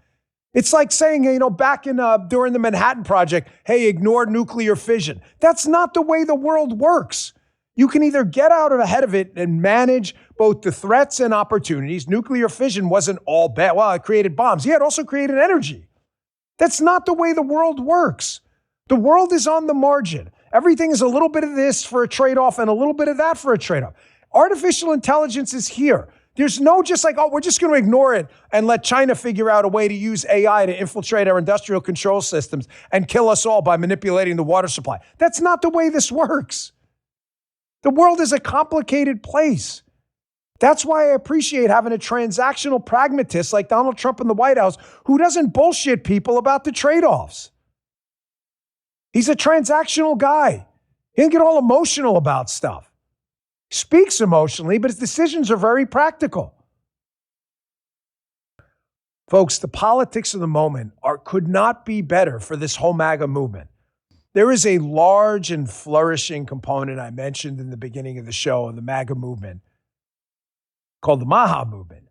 It's like saying, back during the Manhattan Project, hey, ignore nuclear fission. That's not the way the world works. You can either get out ahead of it and manage both the threats and opportunities. Nuclear fission wasn't all bad. Well, it created bombs. Yeah, it also created energy. That's not the way the world works. The world is on the margin. Everything is a little bit of this for a trade-off and a little bit of that for a trade-off. Artificial intelligence is here. There's no just like, we're just going to ignore it and let China figure out a way to use AI to infiltrate our industrial control systems and kill us all by manipulating the water supply. That's not the way this works. The world is a complicated place. That's why I appreciate having a transactional pragmatist like Donald Trump in the White House who doesn't bullshit people about the trade-offs. He's a transactional guy. He doesn't get all emotional about stuff. Speaks emotionally, but his decisions are very practical. Folks, the politics of the moment could not be better for this whole MAGA movement. There is a large and flourishing component I mentioned in the beginning of the show of the MAGA movement called the MAHA movement,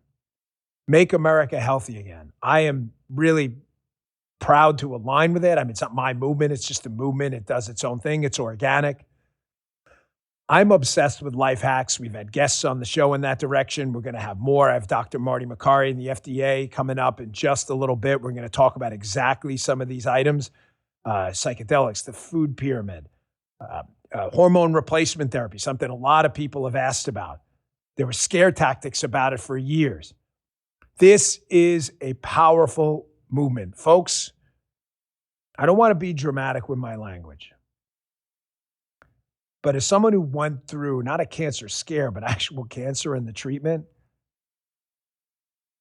Make America Healthy Again. I am really proud to align with it. I mean, it's not my movement. It's just a movement. It does its own thing. It's organic. I'm obsessed with life hacks. We've had guests on the show in that direction. We're going to have more. I have Dr. Marty Makary in the FDA coming up in just a little bit. We're going to talk about exactly some of these items, psychedelics, the food pyramid, hormone replacement therapy, something a lot of people have asked about. There were scare tactics about it for years. This is a powerful movement. Folks, I don't want to be dramatic with my language. But as someone who went through not a cancer scare, but actual cancer and the treatment,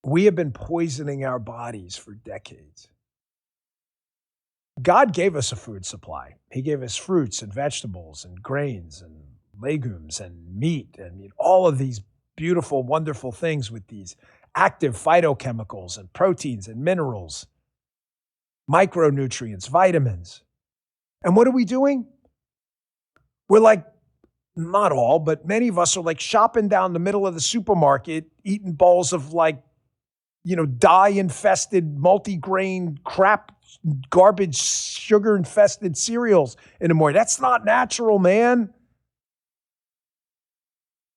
we have been poisoning our bodies for decades. God gave us a food supply. He gave us fruits and vegetables and grains and legumes and meat and all of these beautiful, wonderful things with these active phytochemicals and proteins and minerals, micronutrients, vitamins. And what are we doing? We're like, not all, but many of us are like shopping down the middle of the supermarket, eating bowls of like, dye-infested, multi-grain crap, garbage, sugar-infested cereals in the morning. That's not natural, man.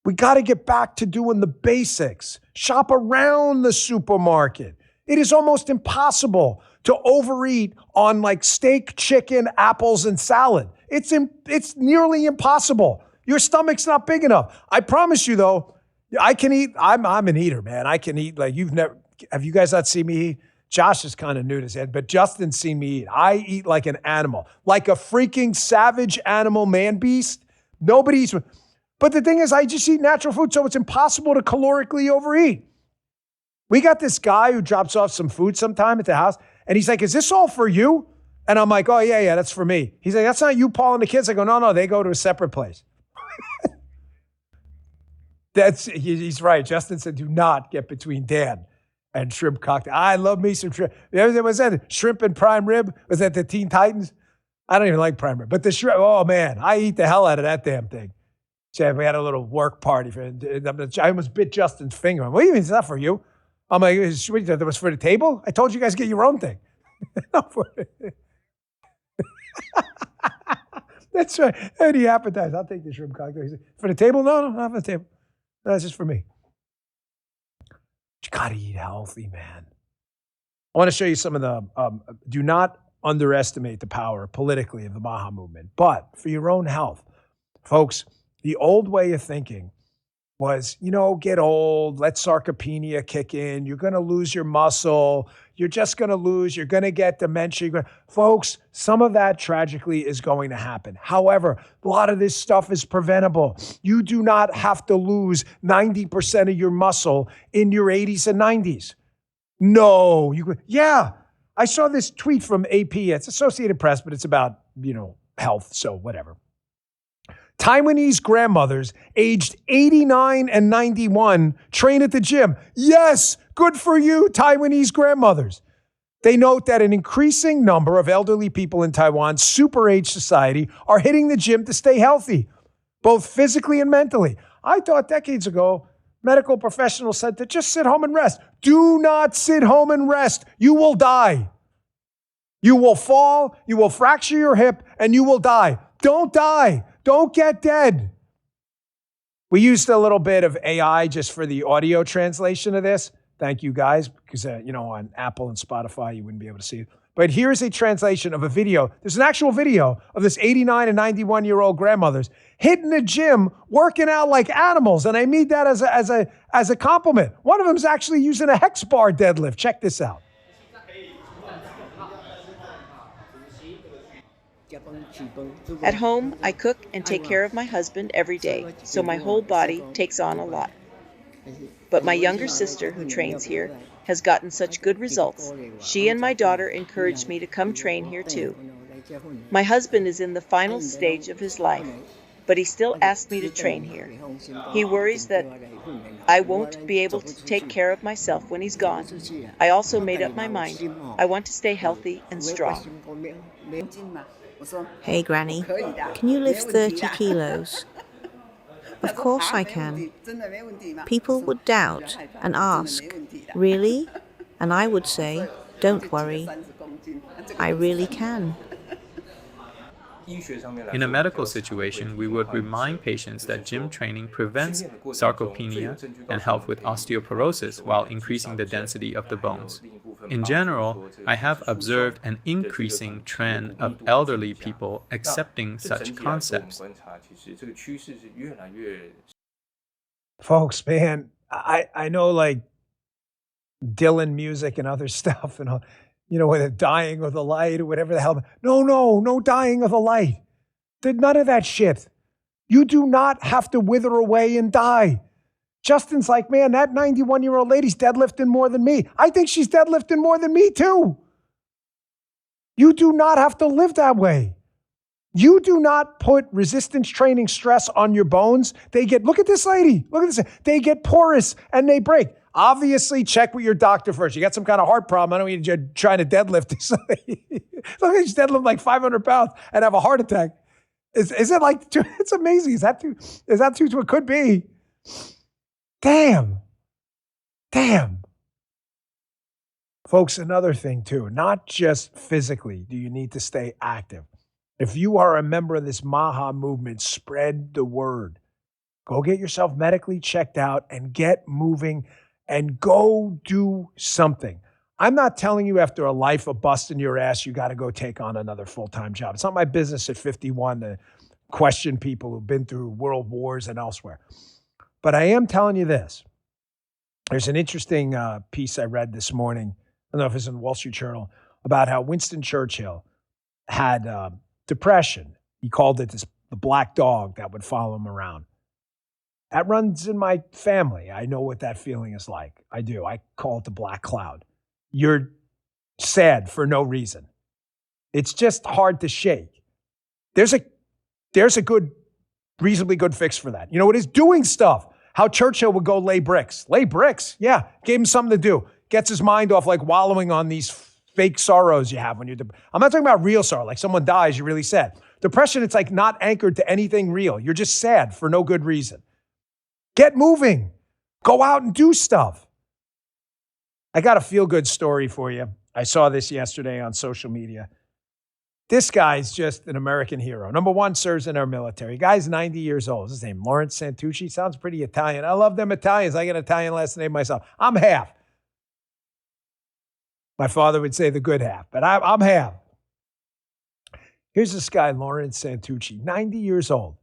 We got to get back to doing the basics. Shop around the supermarket. It is almost impossible to overeat on like steak, chicken, apples, and salad. It's nearly impossible. Your stomach's not big enough. I promise you, though, I can eat. I'm an eater, man. I can eat like you've never. Have you guys not seen me eat? Josh is kind of new to his head, but Justin's seen me eat. I eat like an animal, like a freaking savage animal man beast. Nobody eats. But the thing is, I just eat natural food, so it's impossible to calorically overeat. We got this guy who drops off some food sometime at the house, and he's like, "Is this all for you?" And I'm like, "Oh, yeah, that's for me." He's like, "That's not you, Paul, and the kids." I go, No, they go to a separate place. He's right. Justin said, do not get between Dan and shrimp cocktail. I love me some shrimp. Was that shrimp and prime rib? Was that the Teen Titans? I don't even like prime rib. But the shrimp, oh, man, I eat the hell out of that damn thing. So we had a little work party. I almost bit Justin's finger. What do you mean it's not for you? I'm like, that was for the table? I told you guys get your own thing. That's right. Any appetizer. I'll take the shrimp cocktail. He said, for the table? No, not for the table. No, that's just for me. You got to eat healthy, man. I want to show you some of the, do not underestimate the power politically of the MAHA movement, but for your own health. Folks, the old way of thinking was, get old, let sarcopenia kick in, you're going to lose your muscle, you're just going to lose, you're going to get dementia. Folks, some of that tragically is going to happen. However, a lot of this stuff is preventable. You do not have to lose 90% of your muscle in your 80s and 90s. No, yeah. I saw this tweet from AP, it's Associated Press, but it's about, health, so whatever. Taiwanese grandmothers aged 89 and 91 train at the gym. Yes, good for you, Taiwanese grandmothers. They note that an increasing number of elderly people in Taiwan's super age society are hitting the gym to stay healthy, both physically and mentally. I thought decades ago, medical professionals said to just sit home and rest. Do not sit home and rest. You will die. You will fall, you will fracture your hip, and you will die. Don't die. Don't get dead. We used a little bit of AI just for the audio translation of this. Thank you, guys, because, on Apple and Spotify, you wouldn't be able to see it. But here's a translation of a video. There's an actual video of this 89 and 91-year-old grandmothers hitting the gym, working out like animals. And I mean that as a compliment. One of them is actually using a hex bar deadlift. Check this out. At home, I cook and take care of my husband every day, so my whole body takes on a lot. But my younger sister, who trains here, has gotten such good results. She and my daughter encouraged me to come train here too. My husband is in the final stage of his life, but he still asked me to train here. He worries that I won't be able to take care of myself when he's gone. I also made up my mind. I want to stay healthy and strong. Hey, Granny, can you lift 30 kilos? Of course I can. People would doubt and ask, really? And I would say, don't worry. I really can. In a medical situation, we would remind patients that gym training prevents sarcopenia and helps with osteoporosis while increasing the density of the bones. In general, I have observed an increasing trend of elderly people accepting such concepts. Folks, man, I know like Dylan music and other stuff and all, with the dying of the light or whatever the hell. No dying of the light. None of that shit. You do not have to wither away and die. Justin's like, man, that 91-year-old lady's deadlifting more than me. I think she's deadlifting more than me too. You do not have to live that way. You do not put resistance training stress on your bones. Look at this lady. Look at this. They get porous and they break. Obviously, check with your doctor first. You got some kind of heart problem. I don't mean you're trying to deadlift this lady. Look at you deadlift like 500 pounds and have a heart attack. Is it like, it's amazing. Is that too what could be? Damn. Folks, another thing too, not just physically do you need to stay active. If you are a member of this Maha movement, spread the word. Go get yourself medically checked out and get moving and go do something. I'm not telling you after a life of busting your ass, you got to go take on another full-time job. It's not my business at 51 to question people who've been through world wars and elsewhere. But I am telling you this. There's an interesting piece I read this morning, I don't know if it's in the Wall Street Journal, about how Winston Churchill had depression. He called it the black dog that would follow him around. That runs in my family. I know what that feeling is like. I do. I call it the black cloud. You're sad for no reason. It's just hard to shake. There's a good, reasonably good fix for that. You know what it is? Doing stuff. How Churchill would go lay bricks. Lay bricks. Yeah. Gave him something to do. Gets his mind off like wallowing on these fake sorrows you have when you're I'm not talking about real sorrow. Like someone dies, you're really sad. Depression, it's like not anchored to anything real. You're just sad for no good reason. Get moving. Go out and do stuff. I got a feel-good story for you. I saw this yesterday on social media. This guy's just an American hero. Number one, serves in our military. Guy's 90 years old. His name, Lawrence Santucci. Sounds pretty Italian. I love them Italians. I got an Italian last name myself. I'm half. My father would say the good half, but I'm half. Here's this guy, Lawrence Santucci, 90 years old.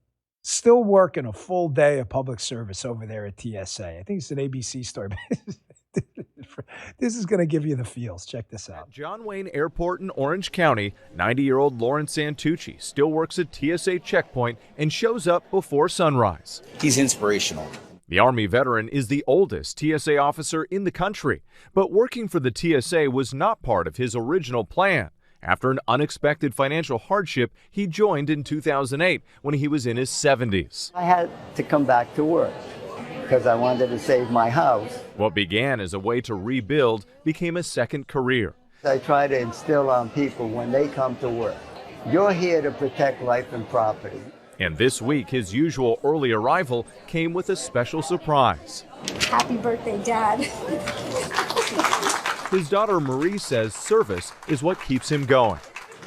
Still working a full day of public service over there at TSA. I think it's an ABC story. This is going to give you the feels. Check this out. At John Wayne Airport in Orange County, 90-year-old Lawrence Santucci still works at TSA checkpoint and shows up before sunrise. He's inspirational. The Army veteran is the oldest TSA officer in the country, but working for the TSA was not part of his original plan. After an unexpected financial hardship, he joined in 2008 when he was in his 70s. I had to come back to work because I wanted to save my house. What began as a way to rebuild became a second career. I try to instill on people when they come to work, you're here to protect life and property. And this week, his usual early arrival came with a special surprise. Happy birthday, Dad. His daughter Marie says service is what keeps him going.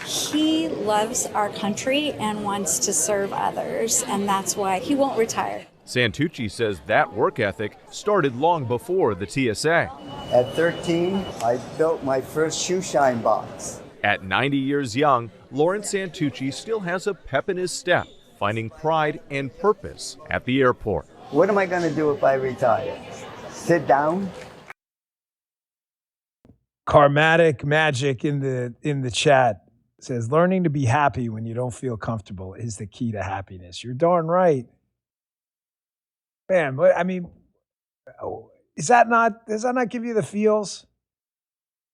He loves our country and wants to serve others, and that's why he won't retire. Santucci says that work ethic started long before the TSA. At 13, I built my first shoe shine box. At 90 years young, Lawrence Santucci still has a pep in his step, finding pride and purpose at the airport. What am I going to do if I retire? Sit down? Karmatic Magic in the chat says, learning to be happy when you don't feel comfortable is the key to happiness. You're darn right. Man, I mean, does that not give you the feels?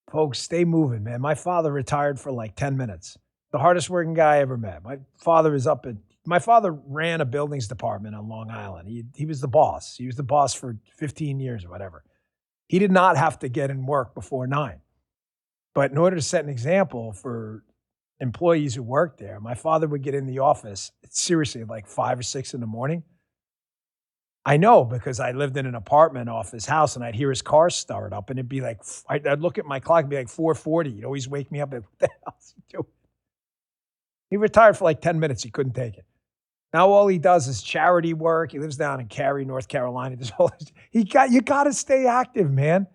Folks, stay moving, man. My father retired for like 10 minutes. The hardest working guy I ever met. My father is up at My father ran a buildings department on Long Island. He was the boss. He was the boss for 15 years or whatever. He did not have to get in work before 9. But in order to set an example for employees who worked there, my father would get in the office, seriously, like 5 or 6 in the morning. I know because I lived in an apartment off his house and I'd hear his car start up and it'd be like, I'd look at my clock, it'd be like 4:40. He'd always wake me up and what the hell is he doing? He retired for like 10 minutes. He couldn't take it. Now all he does is charity work. He lives down in Cary, North Carolina. You got to stay active, man.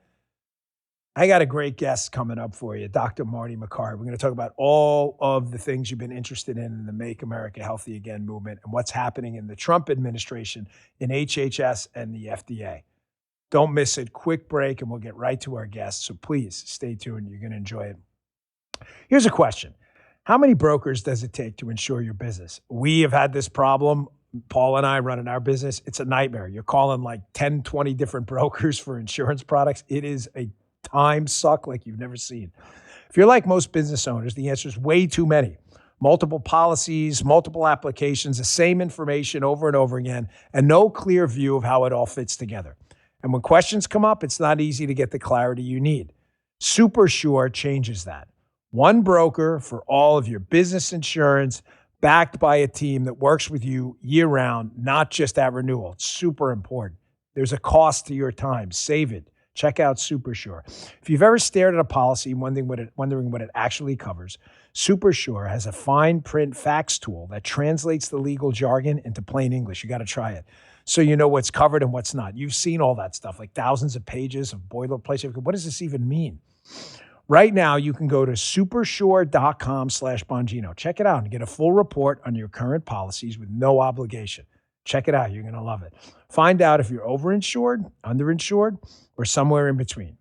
I got a great guest coming up for you, Dr. Marty Makary. We're going to talk about all of the things you've been interested in the Make America Healthy Again movement and what's happening in the Trump administration, in HHS and the FDA. Don't miss it. Quick break, and we'll get right to our guests. So please stay tuned. You're going to enjoy it. Here's a question. How many brokers does it take to insure your business? We have had this problem. Paul and I running our business. It's a nightmare. You're calling like 10, 20 different brokers for insurance products. It is a time suck like you've never seen. If you're like most business owners, the answer is way too many. Multiple policies, multiple applications, the same information over and over again, and no clear view of how it all fits together. And when questions come up, it's not easy to get the clarity you need. SuperSure changes that. One broker for all of your business insurance, backed by a team that works with you year-round, not just at renewal. It's super important. There's a cost to your time. Save it. Check out SuperSure. If you've ever stared at a policy wondering what it actually covers, SuperSure has a fine print facts tool that translates the legal jargon into plain English. You got to try it so you know what's covered and what's not. You've seen all that stuff, like thousands of pages of boilerplate. What does this even mean? Right now, you can go to supersure.com/Bongino. Check it out and get a full report on your current policies with no obligation. Check it out. You're going to love it. Find out if you're overinsured, underinsured, or somewhere in between.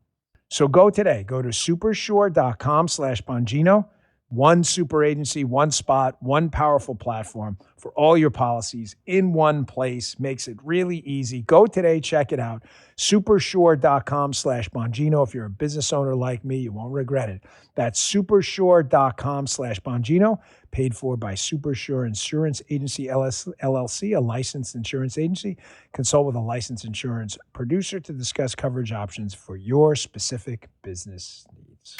So go today. Go to supersure.com/Bongino. One super agency, one spot, one powerful platform for all your policies in one place. Makes it really easy. Go today. Check it out. Supersure.com/Bongino. If you're a business owner like me, you won't regret it. That's supersure.com/Bongino. Paid for by SuperSure Insurance Agency LLC, a licensed insurance agency. Consult with a licensed insurance producer to discuss coverage options for your specific business needs.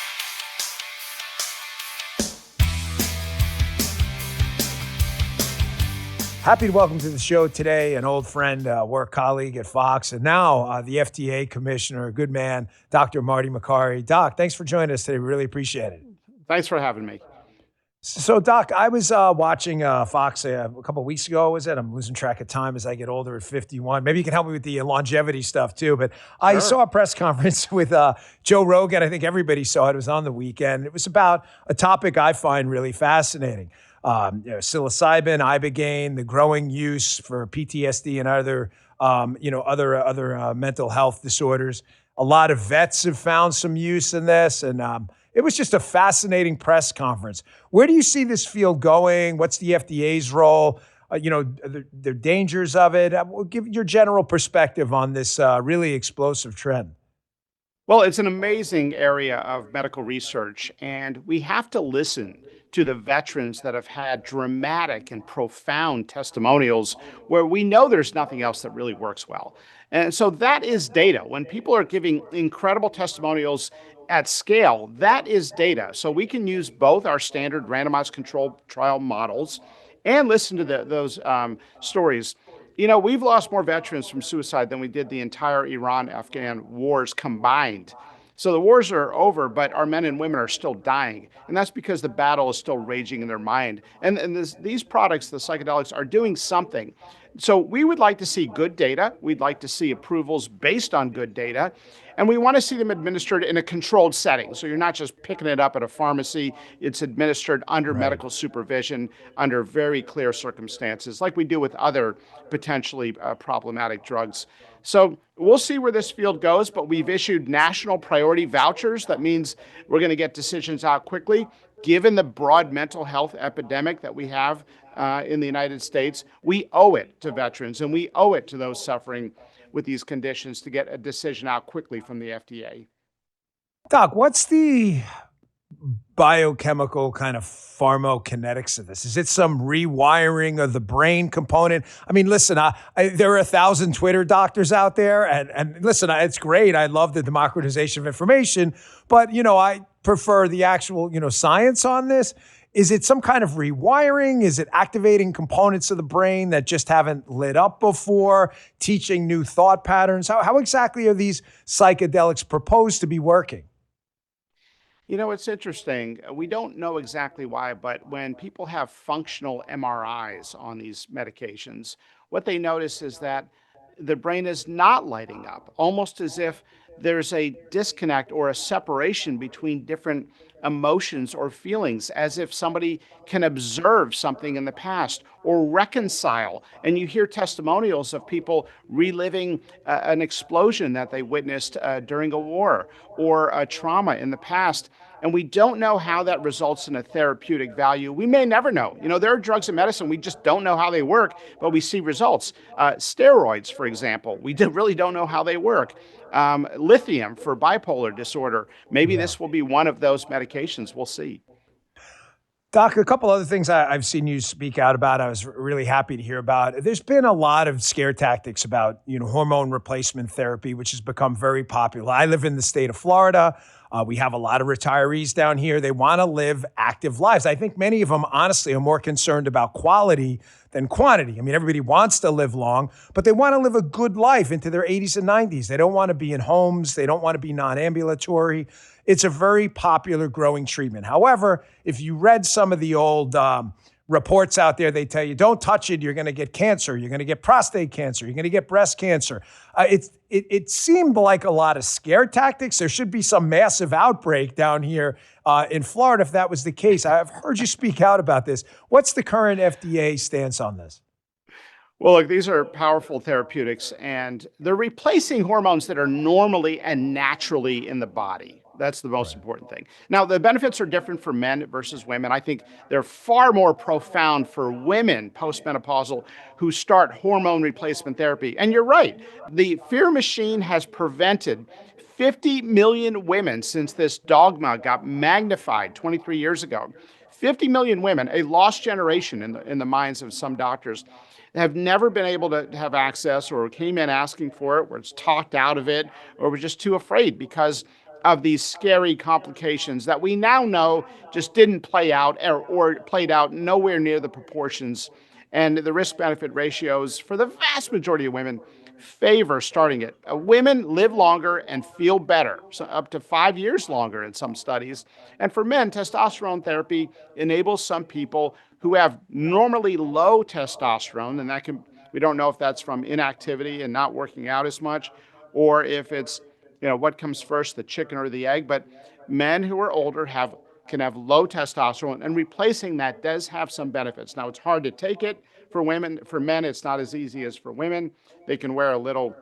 Happy to welcome to the show today an old friend, work colleague at Fox, and now the FDA commissioner, a good man, Dr. Marty Makary. Doc, thanks for joining us today. We really appreciate it. Thanks for having me. So, Doc, I was watching Fox a couple of weeks ago, was it? I'm losing track of time as I get older at 51. Maybe you can help me with the longevity stuff, too. But I saw a press conference with Joe Rogan. I think everybody saw it. It was on the weekend. It was about a topic I find really fascinating. Psilocybin, ibogaine, the growing use for PTSD and other mental health disorders. A lot of vets have found some use in this, and it was just a fascinating press conference. Where do you see this field going? What's the FDA's role? The dangers of it. Give your general perspective on this really explosive trend. Well, it's an amazing area of medical research, and we have to listen to the veterans that have had dramatic and profound testimonials where we know there's nothing else that really works well. And so that is data. When people are giving incredible testimonials at scale, that is data. So we can use both our standard randomized controlled trial models and listen to those stories. You know, we've lost more veterans from suicide than we did the entire Iran-Afghan wars combined. So the wars are over, but our men and women are still dying. And that's because the battle is still raging in their mind. And these products, the psychedelics, are doing something. So we would like to see good data. We'd like to see approvals based on good data. And we want to see them administered in a controlled setting. So you're not just picking it up at a pharmacy. It's administered under medical supervision, under very clear circumstances, like we do with other potentially problematic drugs. So we'll see where this field goes, but we've issued national priority vouchers. That means we're going to get decisions out quickly. Given the broad mental health epidemic that we have in the United States, we owe it to veterans and we owe it to those suffering with these conditions to get a decision out quickly from the FDA. Doc, what's the biochemical kind of pharmacokinetics of this? Is it some rewiring of the brain component? I mean, listen, there are 1,000 Twitter doctors out there, and listen, it's great. I love the democratization of information, but, I prefer the actual, science on this. Is it some kind of rewiring? Is it activating components of the brain that just haven't lit up before, teaching new thought patterns? How exactly are these psychedelics proposed to be working? It's interesting. We don't know exactly why, but when people have functional MRIs on these medications, what they notice is that the brain is not lighting up, almost as if there's a disconnect or a separation between different emotions or feelings, as if somebody can observe something in the past or reconcile. And you hear testimonials of people reliving an explosion that they witnessed during a war or a trauma in the past. And we don't know how that results in a therapeutic value. We may never know. There are drugs in medicine, we just don't know how they work, but we see results. Steroids, for example, we really don't know how they work. Lithium for bipolar disorder. Maybe this will be one of those medications. We'll see. Doc, a couple other things I've seen you speak out about, I was really happy to hear about. There's been a lot of scare tactics about, hormone replacement therapy, which has become very popular. I live in the state of Florida. We have a lot of retirees down here. They want to live active lives. I think many of them, honestly, are more concerned about quality than quantity. I mean, everybody wants to live long, but they want to live a good life into their 80s and 90s. They don't want to be in homes. They don't want to be non-ambulatory. It's a very popular growing treatment. However, if you read some of the old reports out there, they tell you, don't touch it. You're going to get cancer. You're going to get prostate cancer. You're going to get breast cancer. It seemed like a lot of scare tactics. There should be some massive outbreak down here in Florida if that was the case. I've heard you speak out about this. What's the current FDA stance on this? Well, look, these are powerful therapeutics, and they're replacing hormones that are normally and naturally in the body. That's the most important thing. Now, the benefits are different for men versus women. I think they're far more profound for women postmenopausal who start hormone replacement therapy. And you're right, the fear machine has prevented 50 million women since this dogma got magnified 23 years ago. 50 million women, a lost generation in the minds of some doctors, have never been able to have access or came in asking for it, or it's talked out of it, or were just too afraid because of these scary complications that we now know just didn't play out or played out nowhere near the proportions. And the risk-benefit ratios for the vast majority of women favor starting it. Women live longer and feel better, so up to 5 years longer in some studies. And for men, testosterone therapy enables some people who have normally low testosterone, and we don't know if that's from inactivity and not working out as much, or if it's what comes first, the chicken or the egg. But men who are older can have low testosterone, and replacing that does have some benefits. Now, it's hard to take it for women. For men, it's not as easy as for women. They can wear a little,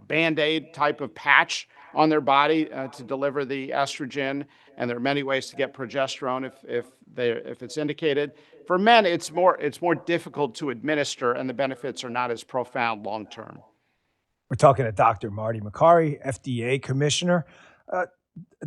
Band-Aid type of patch on their body to deliver the estrogen, and there are many ways to get progesterone if it's indicated. For men, it's more difficult to administer, and the benefits are not as profound long term. We're talking to Dr. Marty Makary, FDA commissioner.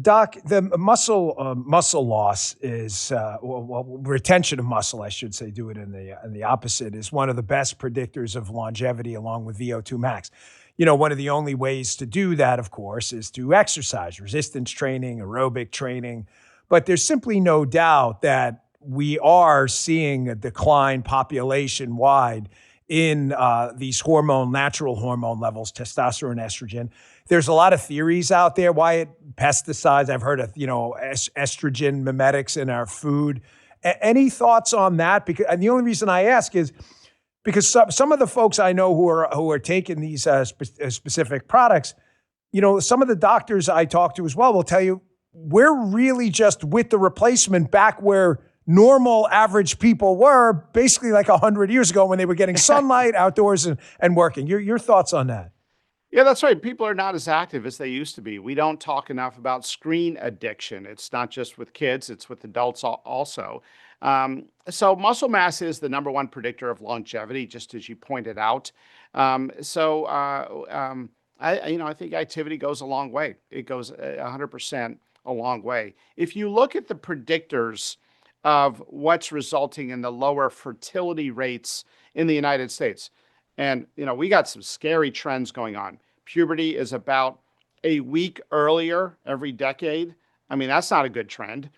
Doc, the muscle loss is retention of muscle, I should say, do it in the opposite, is one of the best predictors of longevity, along with VO2 max. One of the only ways to do that, of course, is to exercise, resistance training, aerobic training. But there's simply no doubt that we are seeing a decline population-wide in these natural hormone levels, testosterone, estrogen. There's a lot of theories out there why pesticides. I've heard of, estrogen mimetics in our food. Any thoughts on that? And the only reason I ask is because some of the folks I know who are taking these specific products, some of the doctors I talk to as well will tell you, we're really just with the replacement back where normal average people were basically like 100 years ago when they were getting sunlight outdoors and working. Your thoughts on that? Yeah, that's right. People are not as active as they used to be. We don't talk enough about screen addiction. It's not just with kids, it's with adults also. So muscle mass is the number one predictor of longevity, just as you pointed out. I think activity goes a long way. It goes 100%. a long way. If you look at the predictors of what's resulting in the lower fertility rates in the United States, and we got some scary trends going on. Puberty is about a week earlier every decade. I mean, that's not a good trend.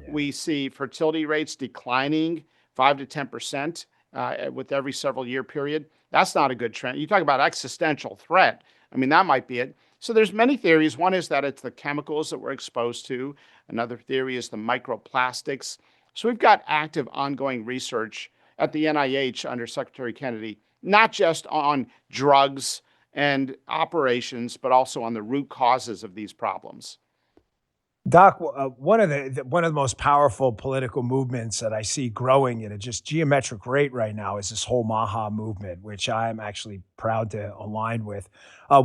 We see fertility rates declining 5 to 10% with every several year period. That's not a good trend. You talk about existential threat. I mean, that might be it. So there's many theories. One is that it's the chemicals that we're exposed to. Another theory is the microplastics. So we've got active ongoing research at the NIH under Secretary Kennedy, not just on drugs and operations, but also on the root causes of these problems. Doc, one of the most powerful political movements that I see growing at a just geometric rate right now is this whole MAHA movement, which I'm actually proud to align with.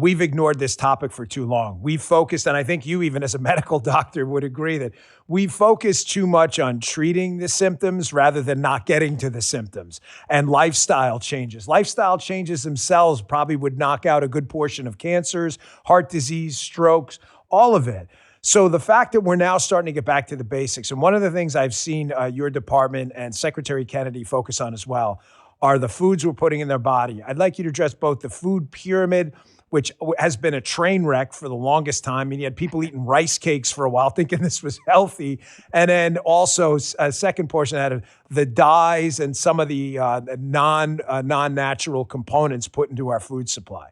We've ignored this topic for too long. We've focused, and I think you even as a medical doctor would agree that we focus too much on treating the symptoms rather than not getting to the symptoms, and lifestyle changes. Lifestyle changes themselves probably would knock out a good portion of cancers, heart disease, strokes, all of it. So the fact that we're now starting to get back to the basics, and one of the things I've seen your department and Secretary Kennedy focus on as well, are the foods we're putting in their body. I'd like you to address both the food pyramid, which has been a train wreck for the longest time. I mean, you had people eating rice cakes for a while thinking this was healthy. And then also a second portion of that, the dyes and some of the non-natural components put into our food supply.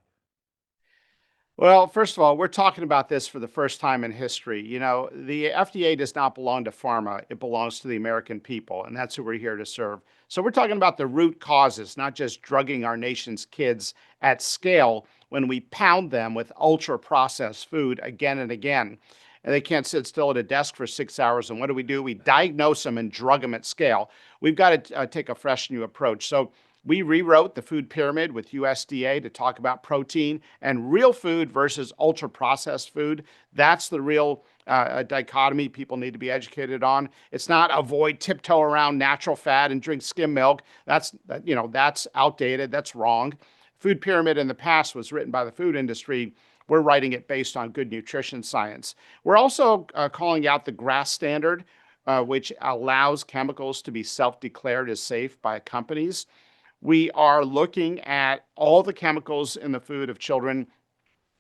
Well, first of all, we're talking about this for the first time in history. The FDA does not belong to pharma. It belongs to the American people, and that's who we're here to serve. So we're talking about the root causes, not just drugging our nation's kids at scale when we pound them with ultra-processed food again and again. And they can't sit still at a desk for 6 hours. And what do? We diagnose them and drug them at scale. We've got to take a fresh new approach. So we rewrote the food pyramid with USDA to talk about protein and real food versus ultra-processed food. That's the real dichotomy people need to be educated on. It's not tiptoe around natural fat and drink skim milk. That's outdated. That's wrong. Food pyramid in the past was written by the food industry. We're writing it based on good nutrition science. We're also calling out the GRAS standard, which allows chemicals to be self-declared as safe by companies. We are looking at all the chemicals in the food of children.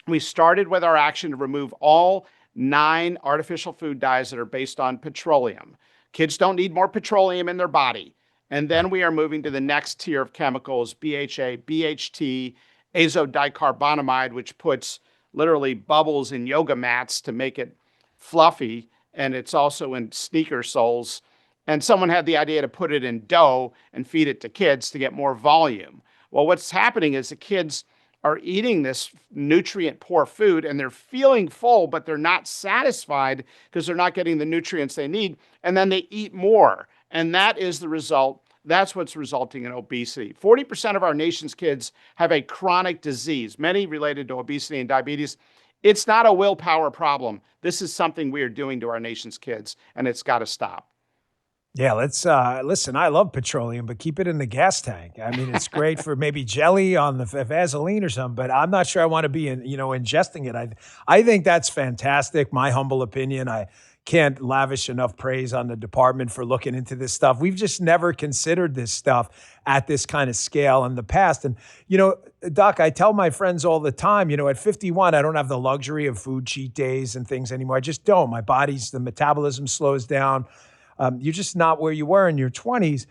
We started with our action to remove all 9 artificial food dyes that are based on petroleum. Kids don't need more petroleum in their body. And then we are moving to the next tier of chemicals, BHA, BHT, azodicarbonamide, which puts literally bubbles in yoga mats to make it fluffy. And it's also in sneaker soles. And someone had the idea to put it in dough and feed it to kids to get more volume. Well, what's happening is the kids are eating this nutrient-poor food and they're feeling full, but they're not satisfied because they're not getting the nutrients they need. And then they eat more. And that is the result. That's what's resulting in obesity. 40% of our nation's kids have a chronic disease, many related to obesity and diabetes. It's not a willpower problem. This is something we are doing to our nation's kids, and it's got to stop. Yeah, let's listen. I love petroleum, but keep it in the gas tank. I mean, it's great for maybe jelly on the Vaseline or something, but I'm not sure I want to be ingesting it. I think that's fantastic. My humble opinion. I can't lavish enough praise on the department for looking into this stuff. We've just never considered this stuff at this kind of scale in the past. And, Doc, I tell my friends all the time, at 51, I don't have the luxury of food cheat days and things anymore. I just don't. My the metabolism slows down. You're just not where you were in your 20s.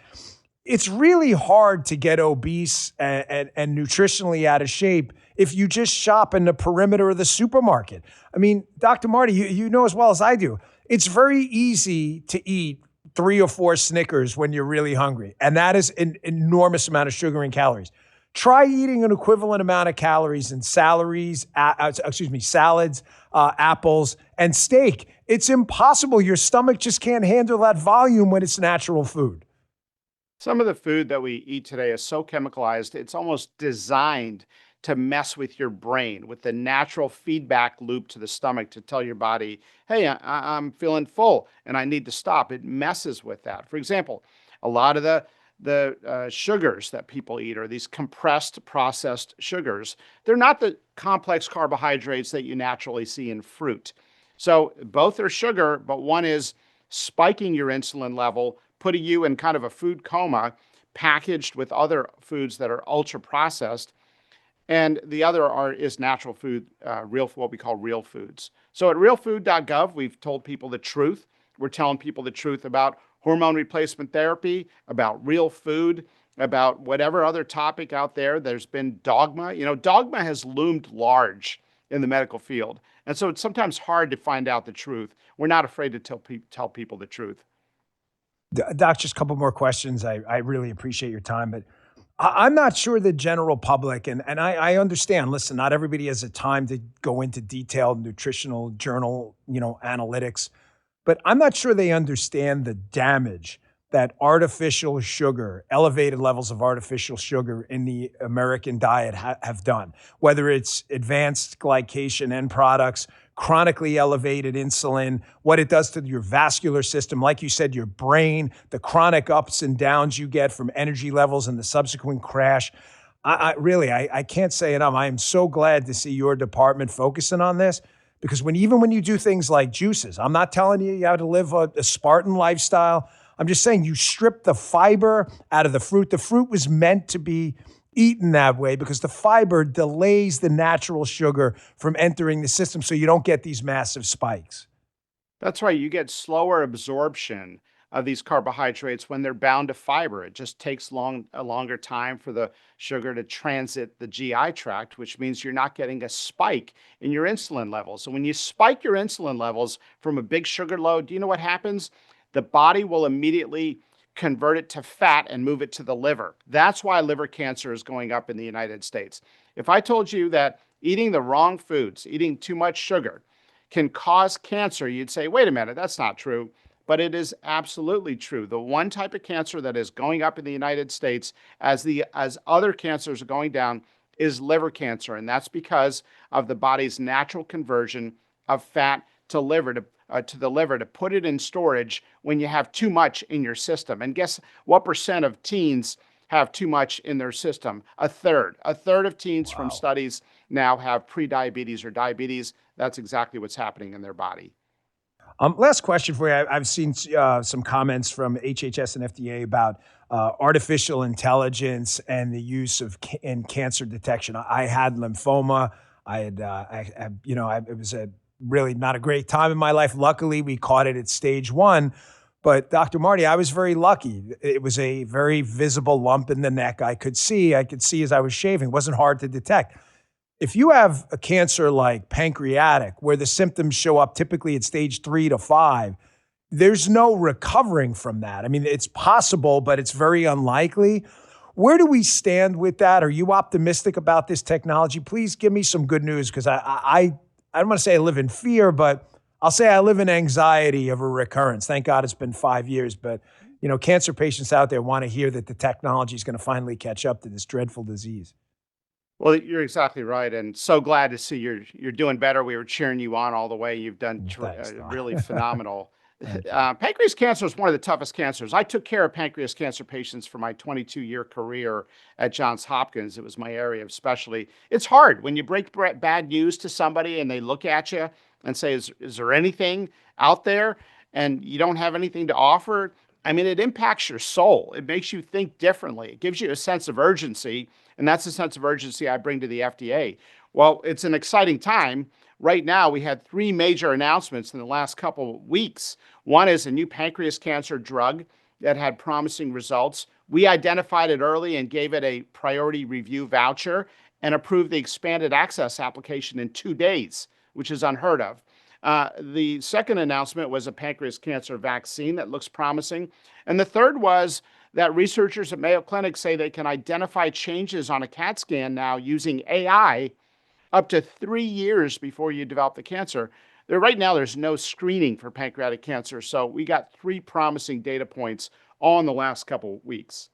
It's really hard to get obese and nutritionally out of shape if you just shop in the perimeter of the supermarket. I mean, Dr. Marty, you know as well as I do, it's very easy to eat 3 or 4 Snickers when you're really hungry. And that is an enormous amount of sugar and calories. Try eating an equivalent amount of calories in salads, apples, and steak. It's impossible. Your stomach just can't handle that volume when it's natural food. Some of the food that we eat today is so chemicalized, it's almost designed to mess with your brain, with the natural feedback loop to the stomach to tell your body, hey, I'm feeling full and I need to stop. It messes with that. For example, a lot of the sugars that people eat are these compressed processed sugars. They're not the complex carbohydrates that you naturally see in fruit. So both are sugar, but one is spiking your insulin level, putting you in kind of a food coma, packaged with other foods that are ultra processed. And the other is natural food, what we call real foods. So at realfood.gov, we've told people the truth. We're telling people the truth about hormone replacement therapy, about real food, about whatever other topic out there. There's been dogma. Dogma has loomed large in the medical field. And so it's sometimes hard to find out the truth. We're not afraid to tell people the truth. Doc, just a couple more questions. I really appreciate your time, but I'm not sure the general public, and I understand, listen, not everybody has the time to go into detailed nutritional journal, analytics, but I'm not sure they understand the damage that artificial sugar, elevated levels of artificial sugar in the American diet have done, whether it's advanced glycation end products, chronically elevated insulin, what it does to your vascular system, like you said, your brain, the chronic ups and downs you get from energy levels and the subsequent crash. I can't say enough. I am so glad to see your department focusing on this, because even when you do things like juices, I'm not telling you have to live a Spartan lifestyle. I'm just saying you strip the fiber out of the fruit. The fruit was meant to be eaten that way because the fiber delays the natural sugar from entering the system, so you don't get these massive spikes. That's right. You get slower absorption of these carbohydrates when they're bound to fiber. It just takes a longer time for the sugar to transit the GI tract, which means you're not getting a spike in your insulin levels. So when you spike your insulin levels from a big sugar load, do you know what happens? The body will immediately convert it to fat and move it to the liver. That's why liver cancer is going up in the United States. If I told you that eating the wrong foods, eating too much sugar, can cause cancer, you'd say, wait a minute, that's not true. But it is absolutely true. The one type of cancer that is going up in the United States as other cancers are going down is liver cancer. And that's because of the body's natural conversion of fat to the liver to put it in storage when you have too much in your system. And guess what percent of teens have too much in their system? A third. A third of teens from studies now have prediabetes or diabetes. That's exactly what's happening in their body. Last question for you. I've seen some comments from HHS and FDA about artificial intelligence and the use in cancer detection. I had lymphoma. It was really not a great time in my life. Luckily, we caught it at stage 1. But Dr. Marty, I was very lucky. It was a very visible lump in the neck. I could see as I was shaving. It wasn't hard to detect. If you have a cancer like pancreatic, where the symptoms show up typically at stage 3 to 5, there's no recovering from that. I mean, it's possible, but it's very unlikely. Where do we stand with that? Are you optimistic about this technology? Please give me some good news, because I don't want to say I live in fear, but I'll say I live in anxiety of a recurrence. Thank God it's been 5 years, but cancer patients out there want to hear that the technology is going to finally catch up to this dreadful disease. Well, you're exactly right, and so glad to see you're doing better. We were cheering you on all the way. You've done really phenomenal. Pancreas cancer is one of the toughest cancers. I took care of pancreas cancer patients for my 22-year career at Johns Hopkins. It was my area of specialty. It's hard when you break bad news to somebody and they look at you and say, is there anything out there? And you don't have anything to offer. I mean, it impacts your soul. It makes you think differently. It gives you a sense of urgency, and that's the sense of urgency I bring to the FDA. Well, it's an exciting time. Right now, we had 3 major announcements in the last couple of weeks. One is a new pancreas cancer drug that had promising results. We identified it early and gave it a priority review voucher and approved the expanded access application in 2 days, which is unheard of. The second announcement was a pancreas cancer vaccine that looks promising. And the third was that researchers at Mayo Clinic say they can identify changes on a CAT scan now using AI up to 3 years before you develop the cancer. Right now, there's no screening for pancreatic cancer. So we got 3 promising data points all in the last couple of weeks.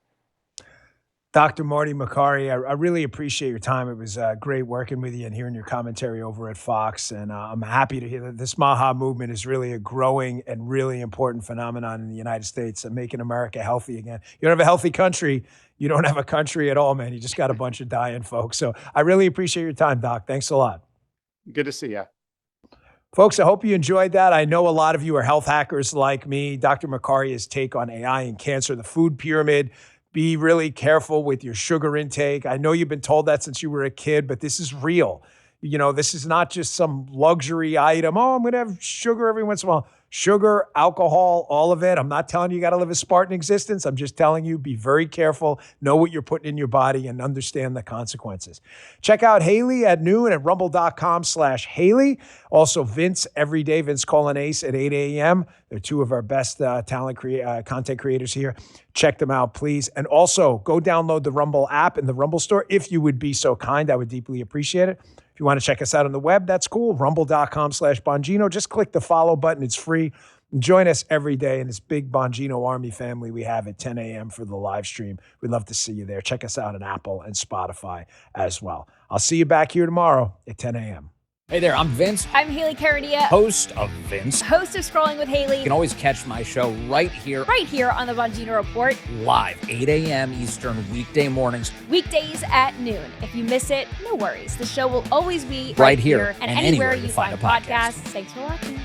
Dr. Marty Makary, I really appreciate your time. It was great working with you and hearing your commentary over at Fox. And I'm happy to hear that this MAHA movement is really a growing and really important phenomenon in the United States and making America healthy again. You don't have a healthy country, you don't have a country at all, man. You just got a bunch of dying folks. So I really appreciate your time, Doc. Thanks a lot. Good to see you. Folks, I hope you enjoyed that. I know a lot of you are health hackers like me. Dr. Makaria's take on AI and cancer, the food pyramid. Be really careful with your sugar intake. I know you've been told that since you were a kid, but this is real. This is not just some luxury item. Oh, I'm going to have sugar every once in a while. Sugar, alcohol, all of it. I'm not telling you got to live a Spartan existence. I'm just telling you, be very careful, know what you're putting in your body, and understand the consequences. Check out Haley at noon at rumble.com/Haley. Also, Vince every day, Vince Colin Ace at 8 a.m. They're two of our best content creators here. Check them out, please. And also, go download the Rumble app in the Rumble store. If you would be so kind, I would deeply appreciate it. If you want to check us out on the web, that's cool. Rumble.com/Bongino. Just click the follow button. It's free. And join us every day in this big Bongino Army family we have at 10 a.m. for the live stream. We'd love to see you there. Check us out on Apple and Spotify as well. I'll see you back here tomorrow at 10 a.m. Hey there, I'm Vince. I'm Haley Cardia, Host of Vince. Host of Scrolling with Haley. You can always catch my show right here on the Bongino Report. Live, 8 a.m. Eastern, weekday mornings. Weekdays at noon. If you miss it, no worries. The show will always be right here and anywhere you find podcasts. Thanks for watching.